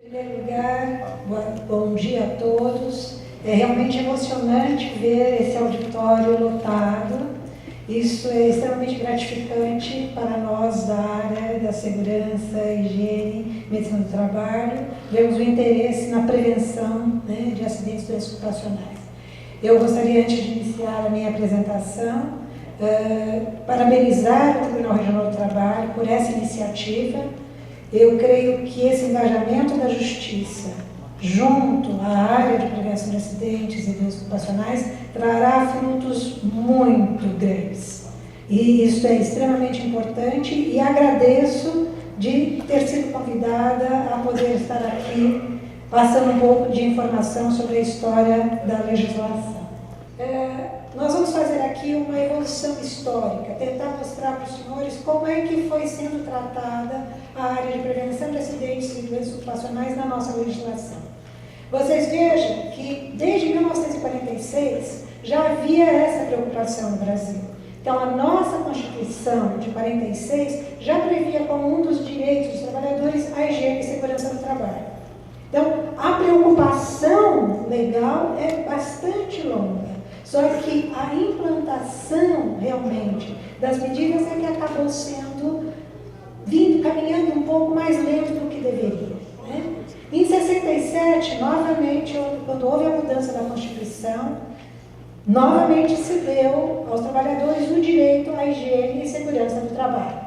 Em primeiro lugar, bom dia a todos. É realmente emocionante ver esse auditório lotado. Isso é extremamente gratificante para nós da área da segurança, higiene, medicina do trabalho. Vemos o interesse na prevenção, né, de acidentes ocupacionais. Eu gostaria, antes de iniciar a minha apresentação, parabenizar o Tribunal Regional do Trabalho por essa iniciativa. Eu creio que esse engajamento da Justiça, junto à área de prevenção de acidentes e doenças ocupacionais, trará frutos muito grandes. E isso é extremamente importante e agradeço de ter sido convidada a poder estar aqui, passando um pouco de informação sobre a história da legislação. Nós vamos fazer aqui uma evolução histórica, tentar mostrar para os senhores como é que foi sendo tratada a área de prevenção de acidentes e doenças ocupacionais na nossa legislação. Vocês vejam que desde 1946 já havia essa preocupação no Brasil. Então a nossa Constituição de 46 já previa como um dos direitos dos trabalhadores a higiene e segurança do trabalho. Então a preocupação legal é bastante longa. Só que a implantação, realmente, das medidas é que acabou caminhando um pouco mais lento do que deveria. Né? Em 67, novamente, quando houve a mudança da Constituição, novamente se deu aos trabalhadores o direito à higiene e segurança do trabalho.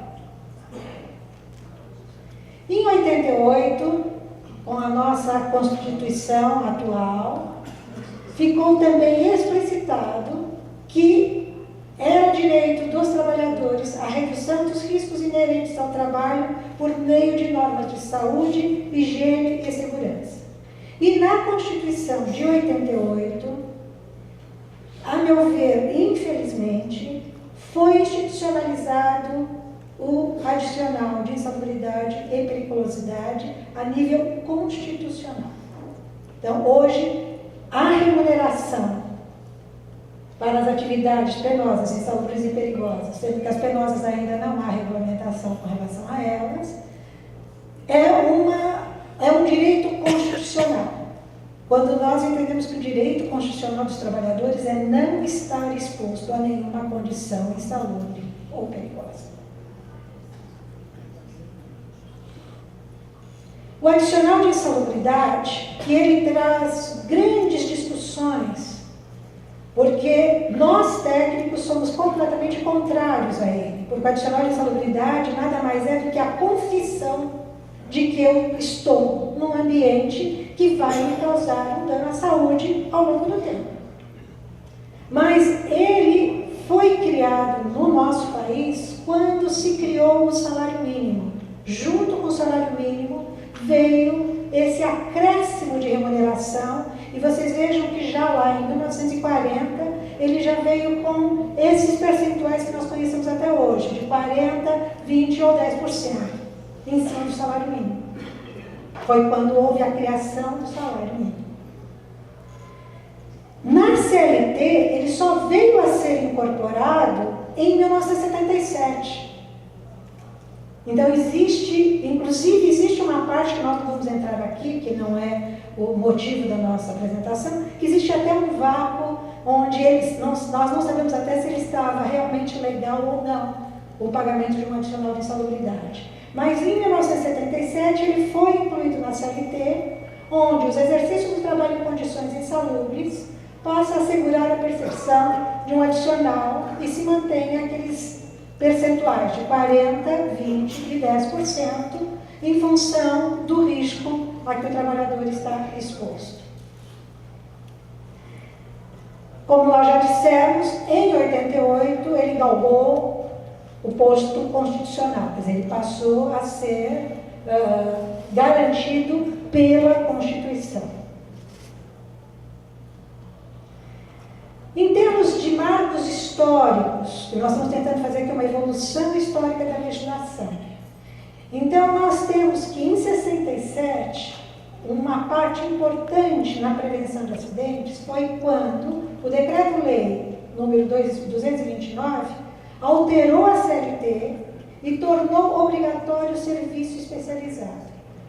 Em 88, com a nossa Constituição atual, ficou também explicitado que era direito dos trabalhadores a redução dos riscos inerentes ao trabalho por meio de normas de saúde, higiene e segurança. E na Constituição de 88, a meu ver, infelizmente, foi institucionalizado o adicional de insalubridade e periculosidade a nível constitucional. Então, hoje, a remuneração para as atividades penosas, insalubres e perigosas, sendo que as penosas ainda não há regulamentação com relação a elas, é um direito constitucional. Quando nós entendemos que o direito constitucional dos trabalhadores é não estar exposto a nenhuma condição insalubre ou perigosa. O adicional de insalubridade, que ele traz grandes discussões, porque nós técnicos somos completamente contrários a ele, porque o adicional de insalubridade nada mais é do que a confissão de que eu estou num ambiente que vai me causar um dano à saúde ao longo do tempo. Mas ele foi criado no nosso país quando se criou o salário mínimo. Junto com o salário mínimo veio esse acréscimo de remuneração, e vocês vejam que já lá em 1940 ele já veio com esses percentuais que nós conhecemos até hoje, de 40%, 20% ou 10% em cima do salário mínimo. Foi quando houve a criação do salário mínimo. Na CLT, ele só veio a ser incorporado em 1977. Então inclusive existe uma parte que nós não vamos entrar aqui, que não é o motivo da nossa apresentação, que existe até um vácuo onde nós não sabemos até se ele estava realmente legal ou não, o pagamento de um adicional de insalubridade. Mas em 1977 ele foi incluído na CLT, onde os exercícios do trabalho em condições insalubres passam a assegurar a percepção de um adicional e se mantém aqueles percentuais de 40%, 20% e 10% em função do risco a que o trabalhador está exposto. Como nós já dissemos, em 88 ele galgou o posto constitucional, quer dizer, ele passou a ser garantido pela Constituição. Em termos de marcos históricos, nós estamos tentando fazer aqui uma evolução histórica da legislação. Então, nós temos que, em 67, uma parte importante na prevenção de acidentes foi quando o Decreto-Lei número 229 alterou a CLT e tornou obrigatório o serviço especializado.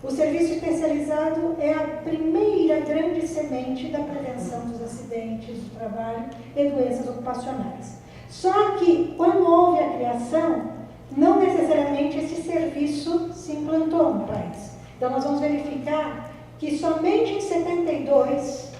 O serviço especializado é a primeira grande semente da prevenção dos acidentes do trabalho e doenças ocupacionais. Só que, quando houve a criação, não necessariamente esse serviço se implantou no país. Então, nós vamos verificar que somente em 72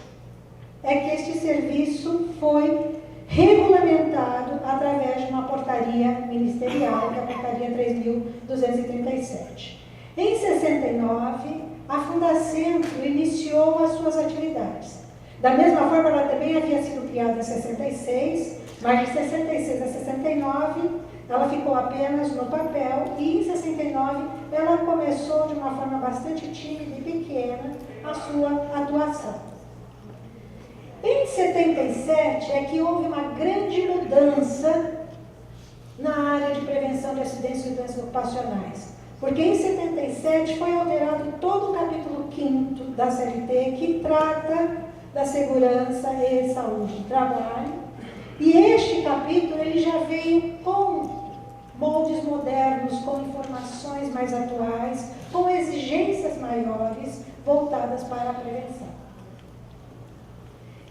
é que este serviço foi regulamentado através de uma portaria ministerial, que é a portaria 3.237. Em 69, a Fundacentro iniciou as suas atividades. Da mesma forma, ela também havia sido criada em 66, mas de 66 a 69, ela ficou apenas no papel e em 69 ela começou de uma forma bastante tímida e pequena a sua atuação. Em 77 é que houve uma grande mudança na área de prevenção de acidentes e doenças ocupacionais. Porque em 77 foi alterado todo o capítulo 5º da CLT, que trata da segurança e saúde do trabalho. E este capítulo ele já veio com moldes modernos, com informações mais atuais, com exigências maiores voltadas para a prevenção.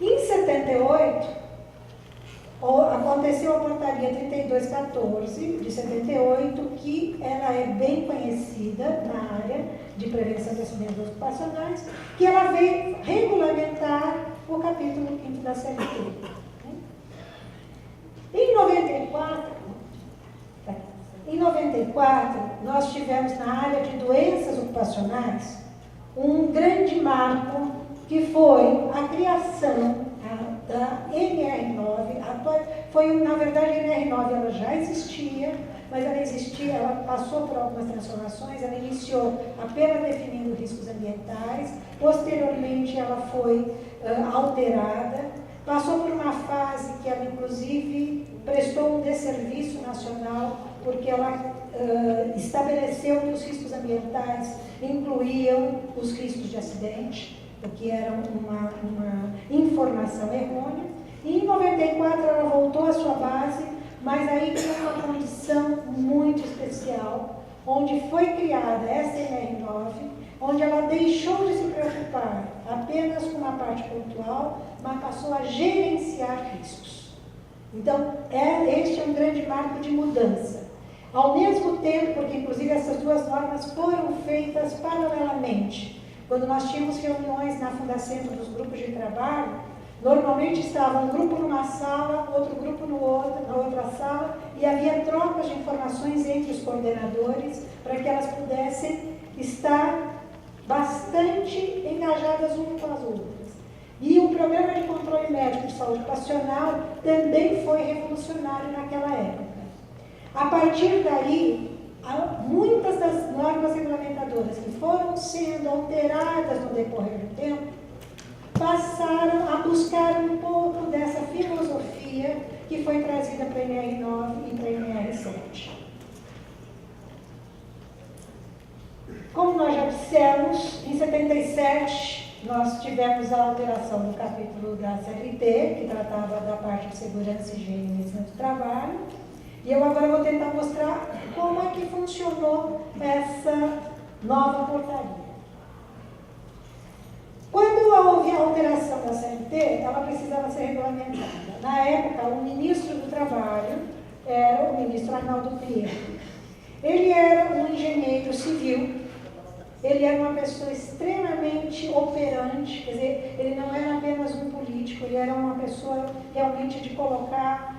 Em 78, aconteceu a portaria 3214 de 78, que ela é bem conhecida na área de prevenção de acidentes ocupacionais, que ela veio regulamentar o capítulo 5º da CLT. Em 94, nós tivemos na área de doenças ocupacionais um grande marco, que foi a criação da NR9. Na verdade, a NR9 ela já existia, mas ela passou por algumas transformações. Ela iniciou apenas definindo riscos ambientais, posteriormente ela foi alterada, passou por uma fase que ela inclusive prestou um desserviço nacional, porque ela estabeleceu que os riscos ambientais incluíam os riscos de acidente, o que era uma informação errônea. E em 94 ela voltou à sua base, mas aí com uma condição muito especial, onde foi criada essa NR9, onde ela deixou de se preocupar apenas com uma parte pontual, mas passou a gerenciar riscos. Então, este é um grande marco de mudança. Ao mesmo tempo, porque inclusive essas duas normas foram feitas paralelamente. Quando nós tínhamos reuniões na Fundacentro dos grupos de trabalho, normalmente estava um grupo numa sala, outro grupo na outra sala, e havia trocas de informações entre os coordenadores para que elas pudessem estar bastante engajadas umas com as outras. E o programa de controle médico de saúde ocupacional também foi revolucionário naquela época. A partir daí, muitas das normas regulamentadoras que foram sendo alteradas no decorrer do tempo passaram a buscar um pouco dessa filosofia que foi trazida para a NR9 e para a NR7. Como nós já dissemos, em 77 nós tivemos a alteração do capítulo da CLT, que tratava da parte de segurança, higiene e medicina do trabalho. E eu agora vou tentar mostrar como é que funcionou essa nova portaria. Quando houve a alteração da CLT, ela precisava ser regulamentada. Na época, o ministro do Trabalho era o ministro Arnaldo Prieto. Ele era um engenheiro civil, ele era uma pessoa extremamente operante, quer dizer, ele não era apenas um político, ele era uma pessoa realmente de colocar...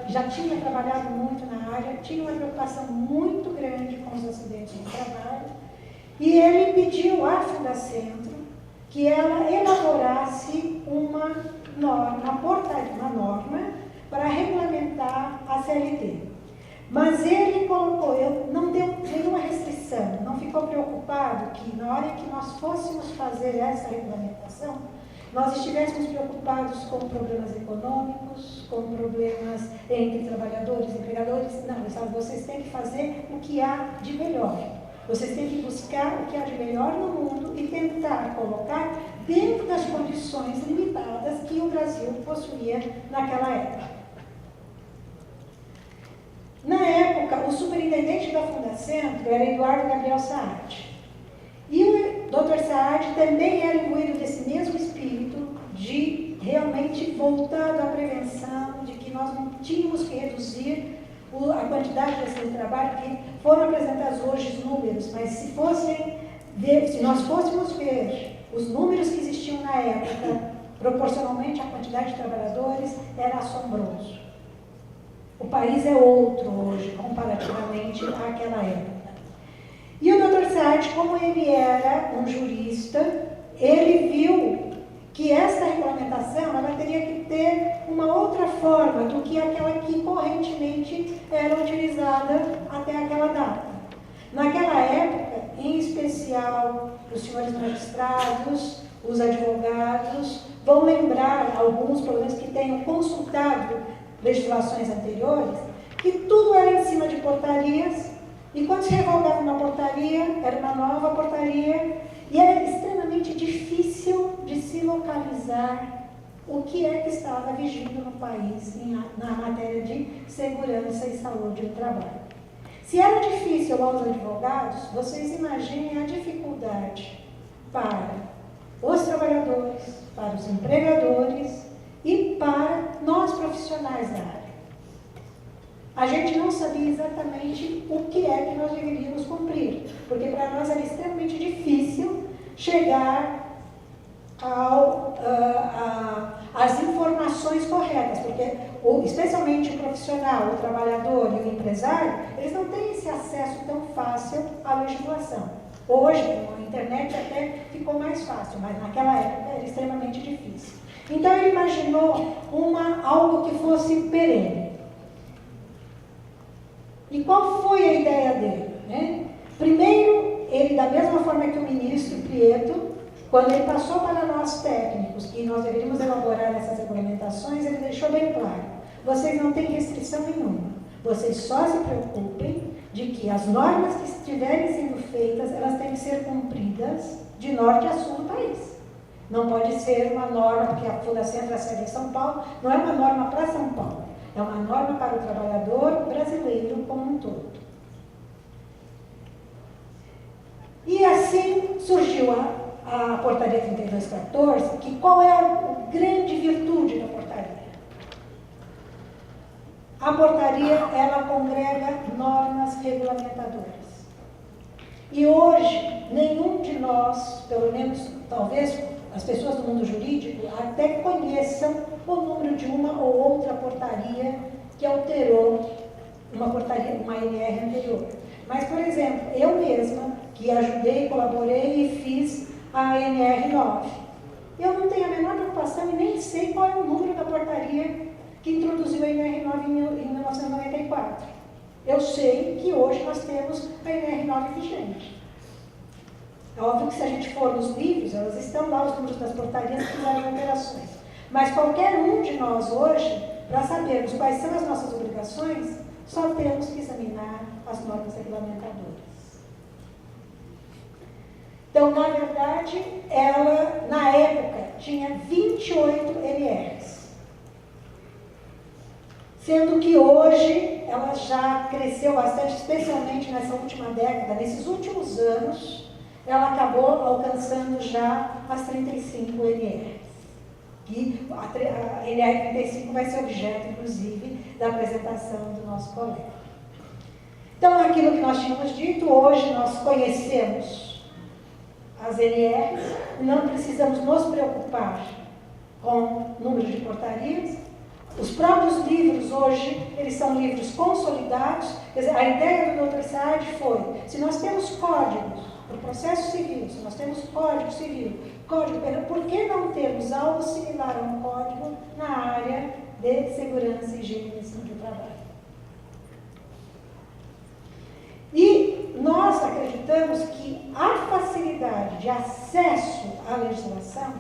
já tinha trabalhado muito na área, tinha uma preocupação muito grande com os acidentes de trabalho, e ele pediu à Fundacentro que ela elaborasse uma norma para regulamentar a CLT. Mas ele colocou, não deu nenhuma restrição, não ficou preocupado que na hora que nós fôssemos fazer essa regulamentação, nós estivéssemos preocupados com problemas econômicos, com problemas entre trabalhadores e empregadores. Não, ele sabe, vocês têm que fazer o que há de melhor. Vocês têm que buscar o que há de melhor no mundo e tentar colocar dentro das condições limitadas que o Brasil possuía naquela época. Na época, o superintendente da Fundacentro era Eduardo Gabriel Saad. E Dr. Saad também era imbuído desse mesmo espírito de realmente voltado à prevenção, de que nós não tínhamos que reduzir a quantidade de acidentes de trabalho, que foram apresentados hoje os números, mas se nós fôssemos ver os números que existiam na época, proporcionalmente à quantidade de trabalhadores, era assombroso. O país é outro hoje, comparativamente àquela época. E o Dr. Saad, como ele era um jurista, ele viu que essa regulamentação ela teria que ter uma outra forma do que aquela que correntemente era utilizada até aquela data. Naquela época, em especial, os senhores magistrados, os advogados, vão lembrar, alguns pelo menos que tenham consultado legislações anteriores, que tudo era em cima de portarias, e quando se revogava uma portaria, era uma nova portaria, e era extremamente difícil de se localizar o que é que estava vigindo no país na matéria de segurança e saúde do trabalho. Se era difícil aos advogados, vocês imaginem a dificuldade para os trabalhadores, para os empregadores e para nós profissionais da área. A gente não sabia exatamente o que é que nós deveríamos cumprir, porque para nós era extremamente difícil chegar às informações corretas, porque especialmente o profissional, o trabalhador e o empresário, eles não têm esse acesso tão fácil à legislação. Hoje, com a internet até ficou mais fácil, mas naquela época era extremamente difícil. Então ele imaginou algo que fosse perene. E qual foi a ideia dele? Né? Primeiro, ele, da mesma forma que o ministro Prieto, quando ele passou para nós técnicos que nós deveríamos elaborar essas regulamentações, ele deixou bem claro: vocês não têm restrição nenhuma, vocês só se preocupem de que as normas que estiverem sendo feitas, elas têm que ser cumpridas de norte a sul do país. Não pode ser uma norma, porque a Fundação entra sede em São Paulo, não é uma norma para São Paulo, é uma norma para o trabalhador brasileiro como um todo. E assim surgiu a portaria 3214, que qual é a grande virtude da portaria? A portaria, ela congrega normas regulamentadoras. E hoje, nenhum de nós, pelo menos, talvez as pessoas do mundo jurídico, até conheçam o número de uma ou outra portaria que alterou uma portaria, uma NR anterior. Mas, por exemplo, eu mesma, que ajudei, colaborei e fiz a NR 9, eu não tenho a menor preocupação e nem sei qual é o número da portaria que introduziu a NR 9 em 1994. Eu sei que hoje nós temos a NR 9 vigente. É óbvio que se a gente for nos livros, elas estão lá, os números das portarias que fizeram alterações. Mas qualquer um de nós hoje, para sabermos quais são as nossas obrigações, só temos que examinar as normas regulamentadoras. Então, na verdade, ela, na época, tinha 28 NRs. Sendo que hoje ela já cresceu bastante, especialmente nessa última década, nesses últimos anos, ela acabou alcançando já as 35 NRs. E a NR 35 vai ser objeto, inclusive, da apresentação do nosso colega. Então, aquilo que nós tínhamos dito, hoje nós conhecemos as NRs, não precisamos nos preocupar com o número de portarias. Os próprios livros hoje, eles são livros consolidados. Quer dizer, a ideia do Dr. Saad foi, se nós temos códigos para o processo civil, se nós temos código civil, código penal, por que não termos algo similar a um código na área de segurança e higiene do trabalho? E nós acreditamos que a facilidade de acesso à legislação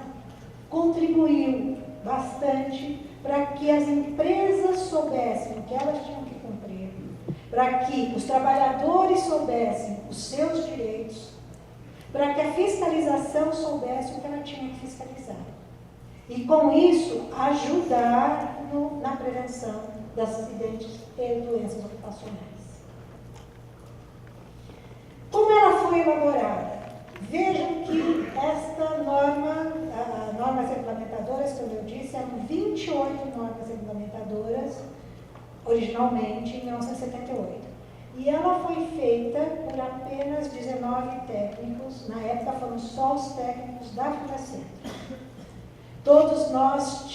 contribuiu bastante para que as empresas soubessem o que elas tinham que cumprir, para que os trabalhadores soubessem os seus direitos, para que a fiscalização soubesse o que ela tinha que fiscalizar. E com isso, ajudar na prevenção dos acidentes e doenças ocupacionais. Como ela foi elaborada? Vejam que esta norma, normas regulamentadoras, como eu disse, eram 28 normas regulamentadoras, originalmente, em 1978. E ela foi feita por apenas 19 técnicos, na época foram só os técnicos da Fundacentro. Todos nós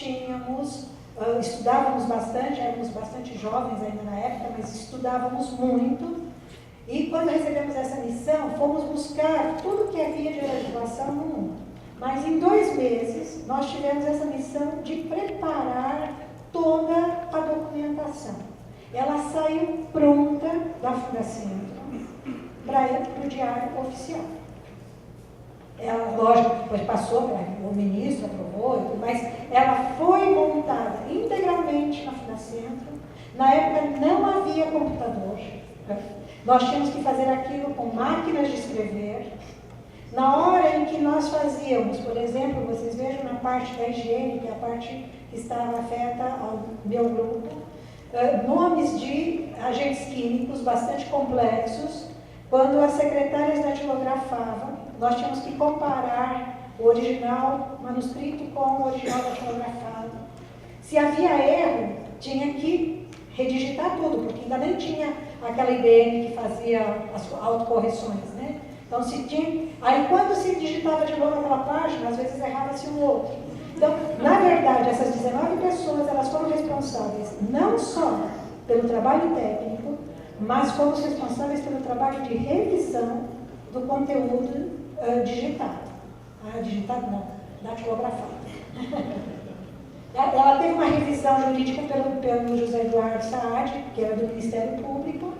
estudávamos bastante, éramos bastante jovens ainda na época, mas estudávamos muito. E quando recebemos essa missão, fomos buscar tudo que havia de legislação no mundo. Mas em 2 meses, nós tivemos essa missão de preparar toda a documentação. Ela saiu pronta da Fundacentro para ir para o Diário Oficial. Ela, lógico, depois passou, o ministro aprovou, mas ela foi montada integralmente na Fundacentro. Na época não havia computador. Nós tínhamos que fazer aquilo com máquinas de escrever. Na hora em que nós fazíamos, por exemplo, vocês vejam na parte da higiene, que é a parte que estava afeta ao meu grupo, nomes de agentes químicos bastante complexos. Quando as secretárias datilografavam, nós tínhamos que comparar o original manuscrito com o original datilografado. Se havia erro, tinha que redigitar tudo, porque ainda nem tinha aquela IBM que fazia as autocorreções, né? Então, se tinha... Aí, quando se digitava de novo aquela página, às vezes errava-se um outro. Então, na verdade, essas 19 pessoas, elas foram responsáveis não só pelo trabalho técnico, mas fomos responsáveis pelo trabalho de revisão do conteúdo digitado. Digitado não, datilografado. Ela teve uma revisão jurídica pelo José Eduardo Saad, que era do Ministério Público,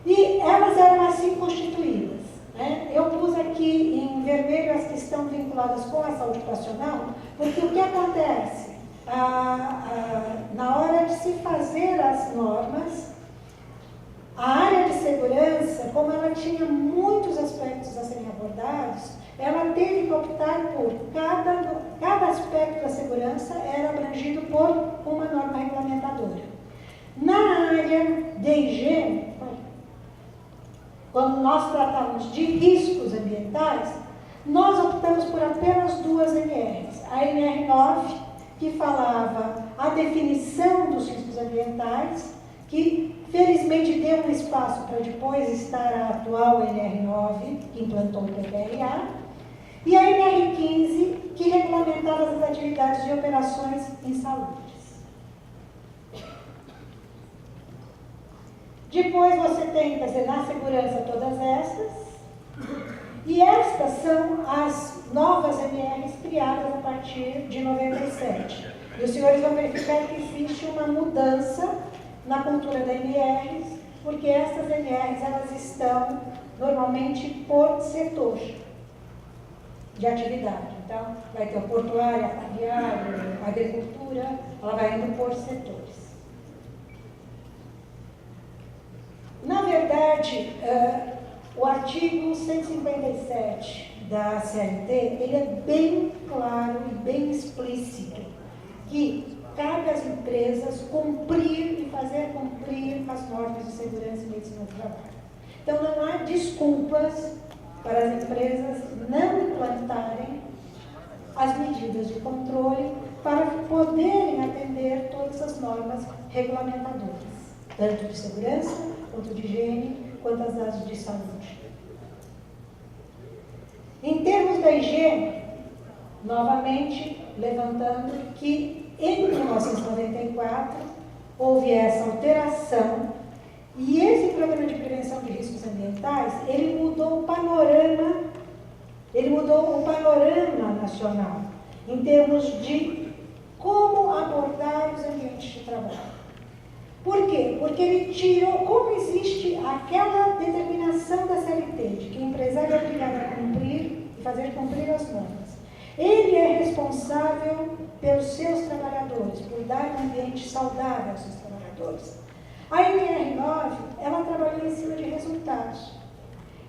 e elas eram assim constituídas. Né? Eu pus aqui em vermelho as que estão vinculadas com a saúde ocupacional, porque o que acontece? Na hora de se fazer as normas, a área de segurança, como ela tinha muitos aspectos a serem abordados, ela teve que optar por cada aspecto da segurança era abrangido por uma norma regulamentadora. Na área de higiene, quando nós tratávamos de riscos ambientais, nós optamos por apenas 2 NRs. A NR9, que falava a definição dos riscos ambientais, que felizmente deu um espaço para depois estar a atual NR9, que implantou o PPRA, e a NR15, que regulamentava as atividades de operações insalubres. Depois você tem, quer dizer, na segurança todas essas, e estas são as novas NRs criadas a partir de 97. E os senhores vão verificar que existe uma mudança na cultura da NRs, porque essas NRs elas estão normalmente por setor de atividade. Então, vai ter o portuário, a aviário, a agricultura, ela vai indo por setores. Na verdade, o artigo 157 da CLT, ele é bem claro e bem explícito, que cabe às empresas cumprir e fazer cumprir as normas de segurança e medicina do trabalho. Então, não há desculpas para as empresas não implantarem as medidas de controle para poderem atender todas as normas regulamentadoras, tanto de segurança, quanto de higiene, quanto as dados de saúde. Em termos da higiene, novamente, levantando que em 1994 houve essa alteração e esse programa de prevenção de riscos ambientais, ele mudou o panorama nacional em termos de como abordar os ambientes de trabalho. Por quê? Porque ele tirou, como existe aquela determinação da CLT, de que o empresário é obrigado a cumprir e fazer cumprir as normas. Ele é responsável pelos seus trabalhadores, por dar um ambiente saudável aos seus trabalhadores. A NR9, ela trabalhou em cima de resultados.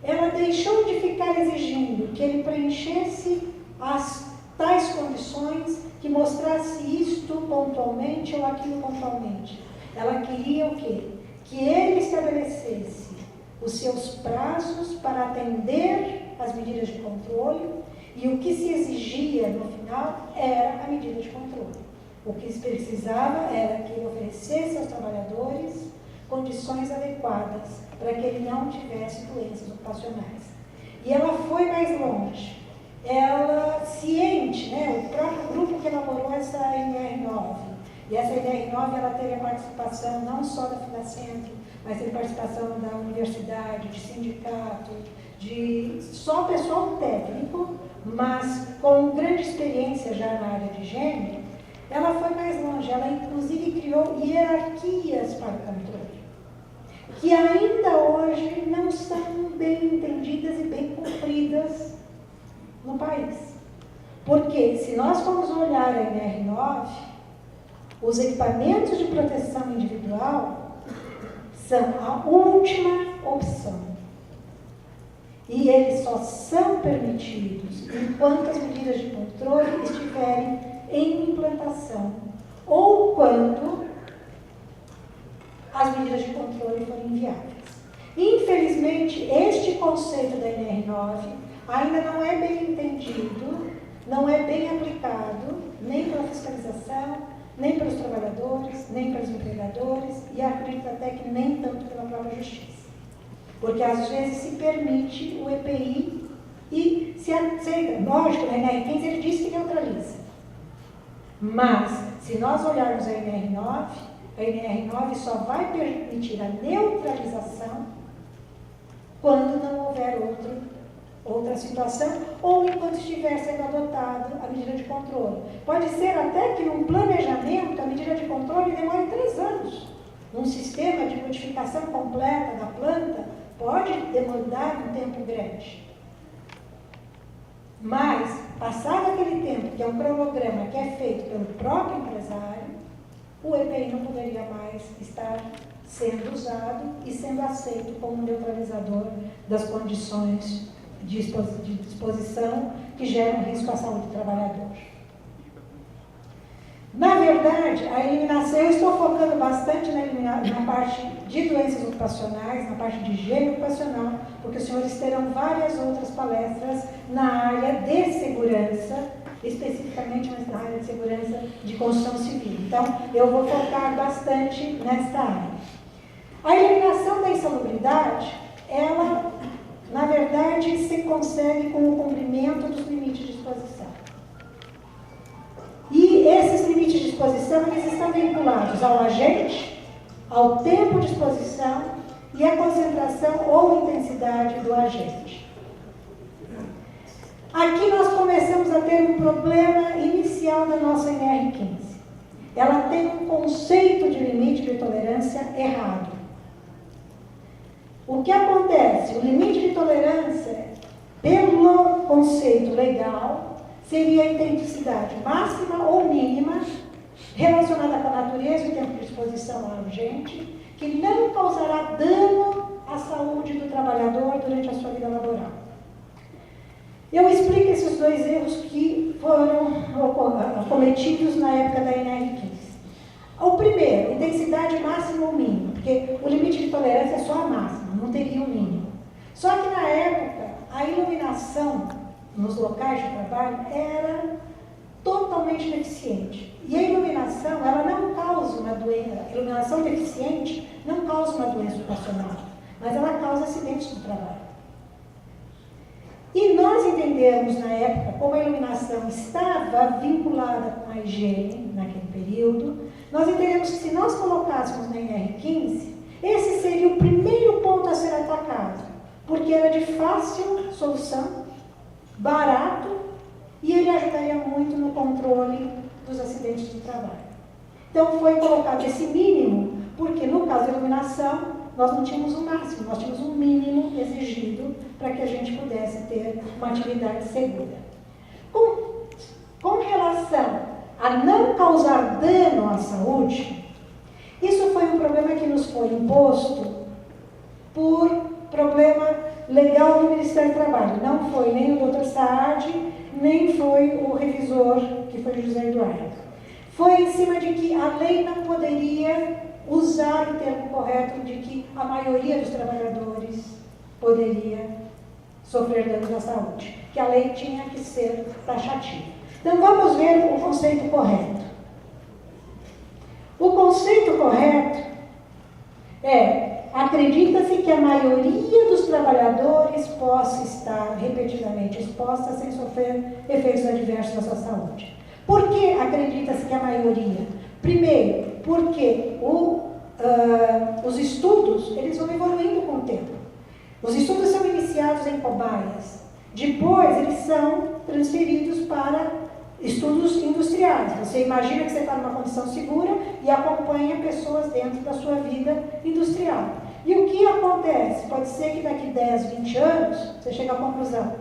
Ela deixou de ficar exigindo que ele preenchesse as tais condições, que mostrasse isto pontualmente ou aquilo pontualmente. Ela queria o quê? Que ele estabelecesse os seus prazos para atender as medidas de controle, e o que se exigia no final era a medida de controle. O que se precisava era que ele oferecesse aos trabalhadores condições adequadas para que ele não tivesse doenças ocupacionais. E ela foi mais longe. Ela, ciente, né, o próprio grupo que elaborou essa NR9, e essa NR9 ela teve a participação não só da Fundacentro, mas teve participação da universidade, de sindicato, de só pessoal técnico, mas com grande experiência já na área de higiene. Ela foi mais longe, ela inclusive criou hierarquias para o controle, que ainda hoje não são bem entendidas e bem cumpridas no país. Porque se nós formos olhar a NR9, os equipamentos de proteção individual são a última opção. E eles só são permitidos enquanto as medidas de controle estiverem em implantação, ou quando as medidas de controle forem inviáveis. Infelizmente, este conceito da NR9 ainda não é bem entendido, não é bem aplicado, nem pela fiscalização, nem pelos trabalhadores, nem pelos empregadores, e acredito até que nem tanto pela própria justiça. Porque às vezes se permite o EPI e se aceita. Lógico, na NR15 ele diz que neutraliza. Mas, se nós olharmos a NR9 só vai permitir a neutralização quando não houver outra situação ou enquanto estiver sendo adotada a medida de controle. Pode ser até que num planejamento a medida de controle demore 3 anos. Um sistema de modificação completa da planta pode demandar um tempo grande. Mas, passado aquele tempo, que é um cronograma que é feito pelo próprio empresário, o EPI não poderia mais estar sendo usado e sendo aceito como um neutralizador das condições de exposição que geram risco à saúde do trabalhador. Na verdade, a eliminação, eu estou focando bastante na parte de doenças ocupacionais, na parte de higiene ocupacional, porque os senhores terão várias outras palestras na área de segurança, especificamente na área de segurança de construção civil. Então, eu vou focar bastante nesta área. A eliminação da insalubridade, ela, na verdade, se consegue com o cumprimento dos limites de exposição. E esses limites de exposição, eles estão vinculados ao agente, ao tempo de exposição e à concentração ou intensidade do agente. Aqui nós começamos a ter um problema inicial da nossa NR15. Ela tem um conceito de limite de tolerância errado. O que acontece? O limite de tolerância, pelo conceito legal, seria a intensidade máxima ou mínima relacionada com a natureza e o tempo de exposição ao agente, que não causará dano à saúde do trabalhador durante a sua vida laboral. Eu explico esses 2 erros que foram cometidos na época da NR15. O primeiro, intensidade máxima ou mínima, porque o limite de tolerância é só a máxima, não teria o mínimo. Só que na época, a iluminação nos locais de trabalho era totalmente deficiente. E a iluminação, ela não causa uma doença, a iluminação deficiente não causa uma doença ocupacional, mas ela causa acidentes no trabalho. E nós entendemos na época, como a iluminação estava vinculada com a higiene naquele período, nós entendemos que se nós colocássemos na NR15, esse seria o primeiro ponto a ser atacado, porque era de fácil solução, barato, e ele ajudaria muito no controle dos acidentes de trabalho. Então foi colocado esse mínimo, porque no caso da iluminação, nós não tínhamos um máximo, nós tínhamos um mínimo exigido para que a gente pudesse ter uma atividade segura. Com relação a não causar dano à saúde, isso foi um problema que nos foi imposto por problema legal do Ministério do Trabalho. Não foi nem o Dr. Saad, nem foi o revisor, que foi o José Eduardo. Foi em cima de que a lei não poderia usar o termo correto de que a maioria dos trabalhadores poderia sofrer danos à saúde, que a lei tinha que ser taxativa. Então vamos ver o conceito correto. O conceito correto é: acredita-se que a maioria dos trabalhadores possa estar repetidamente exposta sem sofrer efeitos adversos à sua saúde. Por que acredita-se que a maioria? Primeiro, porque os estudos eles vão evoluindo com o tempo. Os estudos são iniciados em cobaias, depois eles são transferidos para estudos industriais. Você imagina que você está numa condição segura e acompanha pessoas dentro da sua vida industrial. E o que acontece? Pode ser que daqui 10, 20 anos você chegue à conclusão: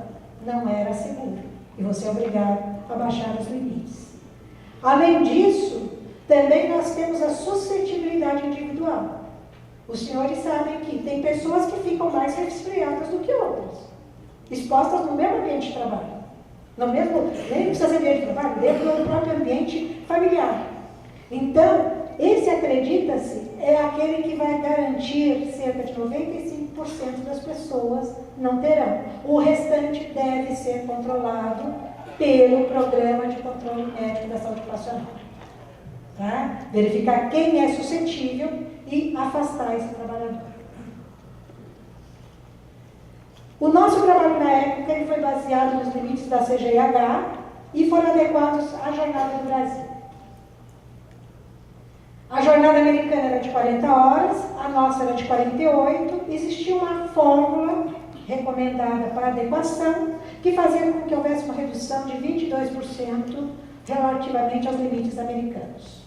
não era seguro, e você é obrigado a baixar os limites. Além disso, também nós temos a suscetibilidade individual. Os senhores sabem que tem pessoas que ficam mais resfriadas do que outras, expostas no mesmo ambiente de trabalho. No mesmo, nem precisa ser ambiente de trabalho, dentro do próprio ambiente familiar. Então, esse acredita-se é aquele que vai garantir cerca de 95% das pessoas não terão. O restante deve ser controlado pelo Programa de Controle Médico da Saúde Ocupacional. Tá? Verificar quem é suscetível e afastar esse trabalhador. O nosso trabalho na época ele foi baseado nos limites da CGIH e foram adequados à jornada do Brasil. A jornada americana era de 40 horas, a nossa era de 48, existia uma fórmula recomendada para adequação que fazia com que houvesse uma redução de 22% relativamente aos limites americanos.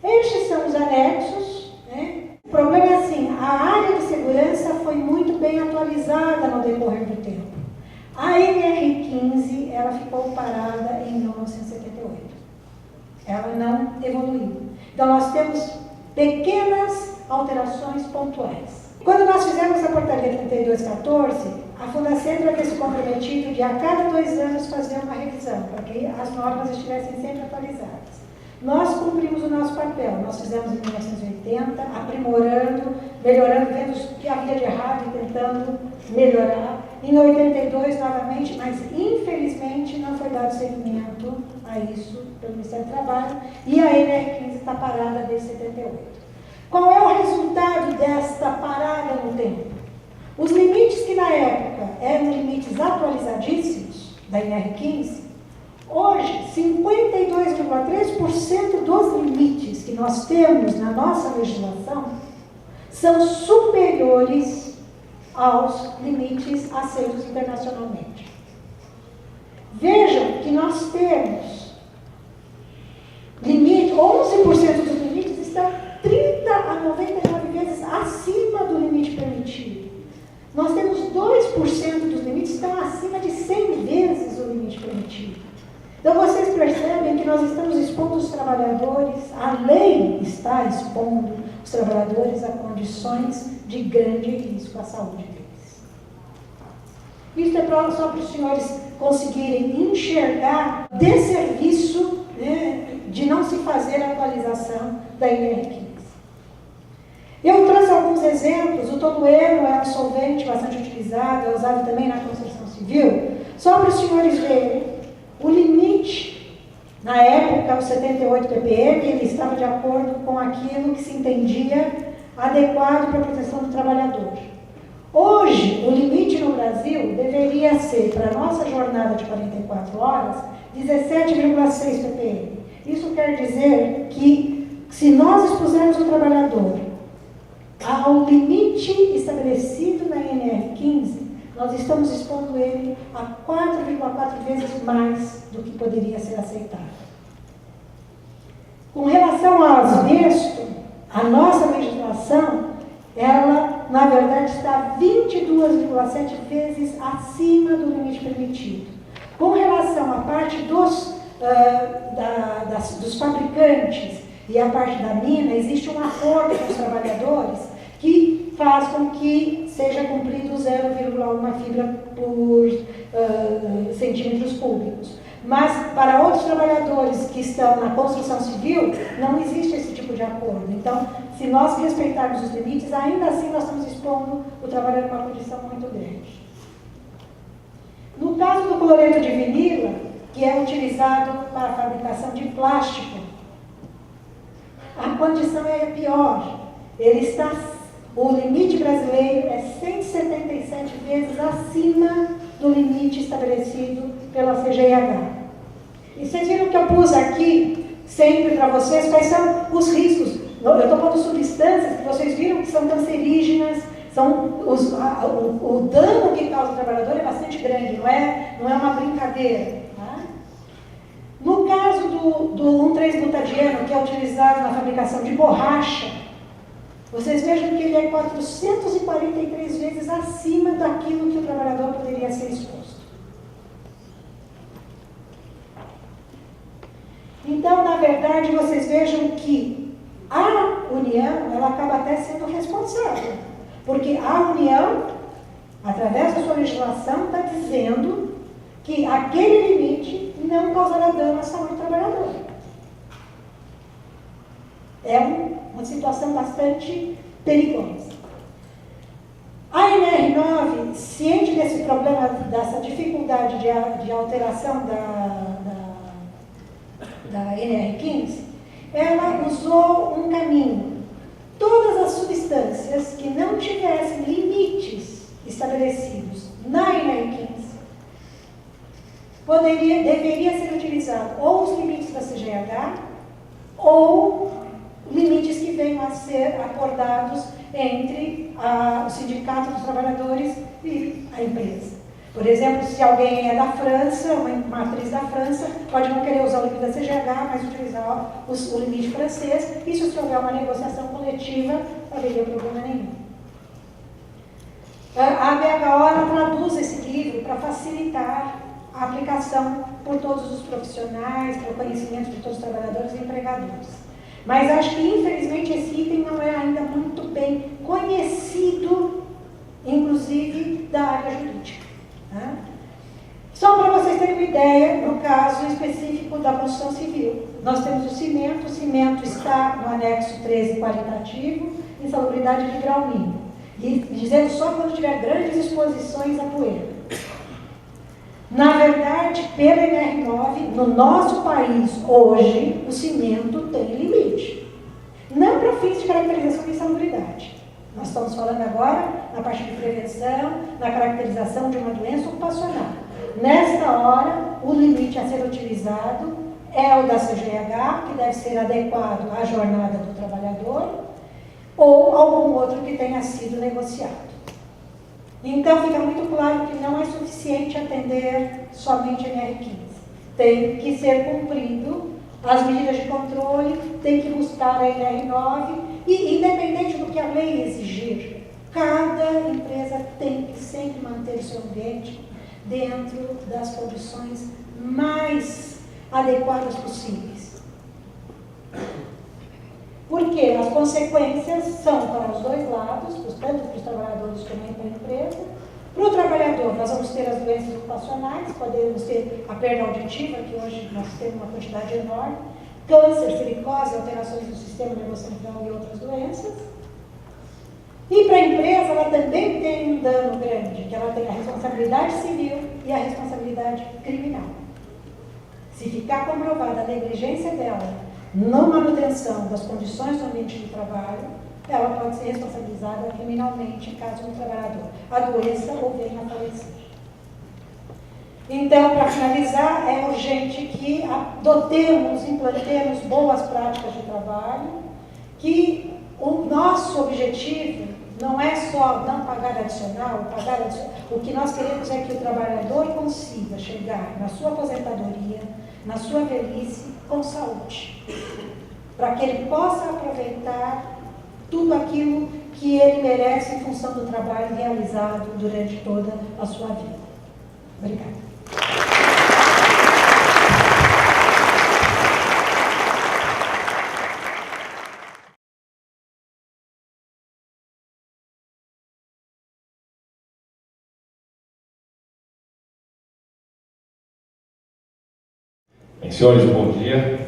Estes são os anexos, né? O problema é assim, a área de segurança foi muito bem atualizada no decorrer do tempo. A NR15, ela ficou parada em 1978. Ela não evoluiu. Então nós temos pequenas alterações pontuais. Quando nós fizemos a portaria 3214, a Fundacentro havia se comprometido de a cada 2 anos fazer uma revisão, para que as normas estivessem sempre atualizadas. Nós cumprimos o nosso papel, nós fizemos em 1980, aprimorando, melhorando, vendo o que havia de errado e tentando melhorar. Em 82, novamente, mas infelizmente não foi dado seguimento a isso pelo Ministério do Trabalho, e a NR15 está parada desde 78. Qual é o resultado desta parada no tempo? Os limites que na época eram limites atualizadíssimos, da NR15, hoje, 52,3% dos limites que nós temos na nossa legislação são superiores aos limites aceitos internacionalmente. Vejam que nós temos limite, 11% dos limites estão 30 a 99 vezes acima do limite permitido. Nós temos 2% dos limites que estão acima de 100 vezes o limite permitido. Então vocês percebem que nós estamos expondo os trabalhadores, a lei está expondo os trabalhadores a condições de grande risco à saúde deles. Isso é só para os senhores conseguirem enxergar desserviço, né, de não se fazer a atualização da NR15. Eu trouxe alguns exemplos. O tolueno é um solvente bastante utilizado, é usado também na construção civil, só para os senhores verem. O limite, na época, o 78 ppm, ele estava de acordo com aquilo que se entendia adequado para a proteção do trabalhador. Hoje, o limite no Brasil deveria ser, para a nossa jornada de 44 horas, 17,6 ppm. Isso quer dizer que, se nós expusermos o trabalhador ao limite estabelecido na NR15, nós estamos expondo ele a 4,4 vezes mais do que poderia ser aceitável. Com relação ao asbesto, a nossa legislação, ela, na verdade, está 22,7 vezes acima do limite permitido. Com relação à parte dos fabricantes e a parte da mina, existe um acordo com os trabalhadores que faz com que seja cumprido 0,1 fibra por centímetros cúbicos. Mas para outros trabalhadores que estão na construção civil, não existe esse tipo tipo de acordo. Então, se nós respeitarmos os limites, ainda assim nós estamos expondo o trabalhador a uma condição muito grande. No caso do cloreto de vinila, que é utilizado para a fabricação de plástico, a condição é pior. O limite brasileiro é 177 vezes acima do limite estabelecido pela CGIH. E vocês viram que eu pus aqui, sempre para vocês, quais são os riscos. Eu estou pondo substâncias que vocês viram que são cancerígenas, o dano que causa o trabalhador é bastante grande, não é uma brincadeira. Tá? No caso do 1,3-butadieno, que é utilizado na fabricação de borracha, vocês vejam que ele é 443 vezes acima daquilo que o trabalhador poderia ser exposto. Então, na verdade, vocês vejam que a União, ela acaba até sendo responsável, porque a União, através da sua legislação, está dizendo que aquele limite não causará dano à saúde do trabalhador. É uma situação bastante perigosa. A NR9, ciente desse problema, dessa dificuldade de alteração da NR15, ela usou um caminho. Todas as substâncias que não tivessem limites estabelecidos na NR15 deveria ser utilizado ou os limites da CGH ou limites que venham a ser acordados entre o Sindicato dos Trabalhadores e a empresa. Por exemplo, se alguém é da França, uma atriz da França, pode não querer usar o limite da CGH, mas utilizar o limite francês. Isso se houver uma negociação coletiva, não haveria problema nenhum. A BHO ela traduz esse livro para facilitar a aplicação por todos os profissionais, para o conhecimento de todos os trabalhadores e empregadores. Mas acho que, infelizmente, esse item não é ainda muito bem conhecido, inclusive, da área jurídica. Né? Só para vocês terem uma ideia, no caso específico da construção civil, nós temos o cimento está no anexo 13 qualitativo, insalubridade de grau mínimo, e dizendo só quando tiver grandes exposições à poeira. Na verdade, pela NR9, no nosso país, hoje, o cimento tem limite. Não para fins de caracterização de insalubridade. Nós estamos falando agora na parte de prevenção, na caracterização de uma doença ocupacional. Nesta hora, o limite a ser utilizado é o da CGH, que deve ser adequado à jornada do trabalhador, ou algum outro que tenha sido negociado. Então, fica muito claro que não é suficiente atender somente a NR15. Tem que ser cumprido as medidas de controle, tem que buscar a NR9 e, independente do que a lei exigir, cada empresa tem que sempre manter o seu ambiente dentro das condições mais adequadas possíveis. Porque as consequências são para os dois lados, tanto para os trabalhadores como para a empresa. Para o trabalhador, nós vamos ter as doenças ocupacionais, podemos ter a perda auditiva, que hoje nós temos uma quantidade enorme, câncer, silicose, alterações do sistema nervoso central e outras doenças. E para a empresa, ela também tem um dano grande, que ela tem a responsabilidade civil e a responsabilidade criminal. Se ficar comprovada a negligência dela na manutenção das condições do ambiente de trabalho, ela pode ser responsabilizada criminalmente em caso do trabalhador adoeça ou venha a falecer. Então, para finalizar, é urgente que adotemos, implantemos boas práticas de trabalho, que o nosso objetivo não é só não pagar adicional, o que nós queremos é que o trabalhador consiga chegar na sua aposentadoria, na sua velhice, com saúde, para que ele possa aproveitar tudo aquilo que ele merece em função do trabalho realizado durante toda a sua vida. Obrigada. Bem, senhores, bom dia.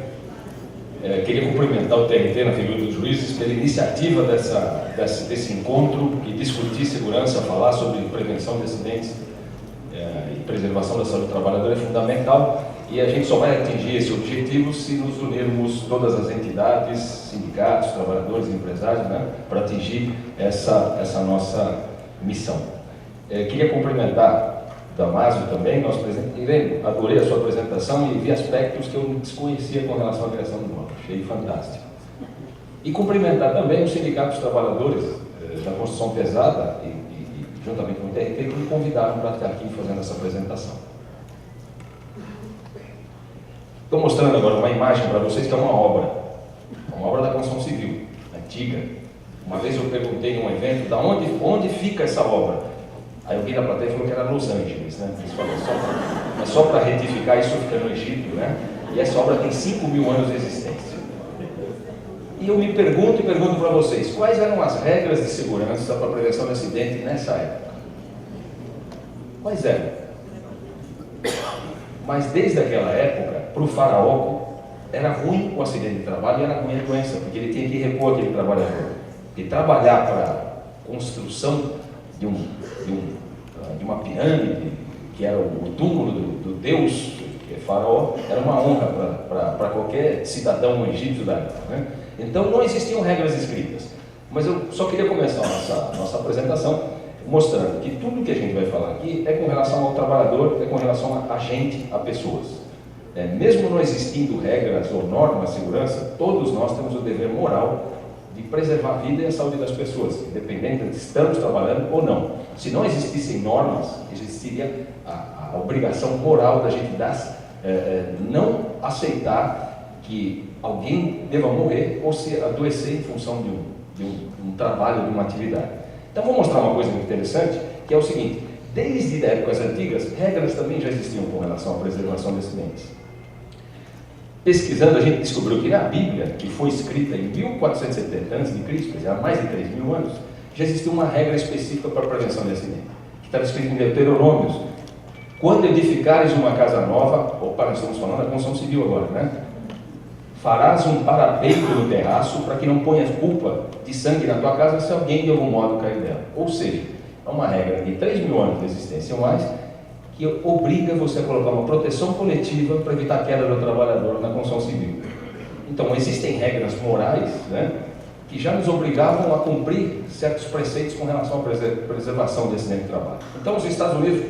Queria cumprimentar o TRT, na figura dos juízes, pela iniciativa desse encontro que discutir segurança, falar sobre prevenção de acidentes e preservação da saúde do trabalhador é fundamental, e a gente só vai atingir esse objetivo se nos unirmos todas as entidades, sindicatos, trabalhadores, empresários, né, para atingir essa nossa missão. Queria cumprimentar Damásio também, nosso presidente. Irene, adorei a sua apresentação e vi aspectos que eu desconhecia com relação à criação do bloco. Achei fantástico. E cumprimentar também os sindicatos dos trabalhadores da construção pesada e juntamente com o TRT, que me convidaram para estar aqui fazendo essa apresentação. Estou mostrando agora uma imagem para vocês que é uma obra da construção civil, antiga. Uma vez eu perguntei em um evento, onde fica essa obra? Aí alguém da plateia falou que era Los Angeles, né? Mas só para retificar, isso fica no Egito, né? E essa obra tem 5.000 anos de existência. E eu me pergunto para vocês, quais eram as regras de segurança para a prevenção de acidente nessa época? Quais eram? Mas desde aquela época, para o faraó, era ruim o acidente de trabalho e era ruim a doença, porque ele tinha que repor aquele trabalhador. E trabalhar para a construção de uma pirâmide, que era o túmulo do deus, que é faraó, era uma honra para qualquer cidadão egípcio da época, né? Então não existiam regras escritas. Mas eu só queria começar a nossa apresentação mostrando que tudo que a gente vai falar aqui é com relação ao trabalhador, é com relação a gente, a pessoas. Mesmo não existindo regras ou normas de segurança, todos nós temos o dever moral de preservar a vida e a saúde das pessoas, independente de se estamos trabalhando ou não. Se não existissem normas, existiria a obrigação moral da gente não aceitar que alguém deva morrer ou se adoecer em função de um trabalho, de uma atividade. Então vou mostrar uma coisa muito interessante, que é o seguinte: desde épocas antigas, regras também já existiam com relação à preservação de acidentes. Pesquisando, a gente descobriu que na Bíblia, que foi escrita em 1470 a.C., quer dizer, há mais de 3.000 anos, já existia uma regra específica para a prevenção de acidente, que estava escrito em Deuteronômios: quando edificares uma casa nova, nós estamos falando da construção civil agora, né? Farás um parapeito no terraço para que não ponhas culpa de sangue na tua casa se alguém de algum modo cair dela. Ou seja, é uma regra de 3.000 anos de existência ou mais, que obriga você a colocar uma proteção coletiva para evitar a queda do trabalhador na construção civil. Então, existem regras morais, né, que já nos obrigavam a cumprir certos preceitos com relação à preservação de acidente de trabalho. Então, os Estados Unidos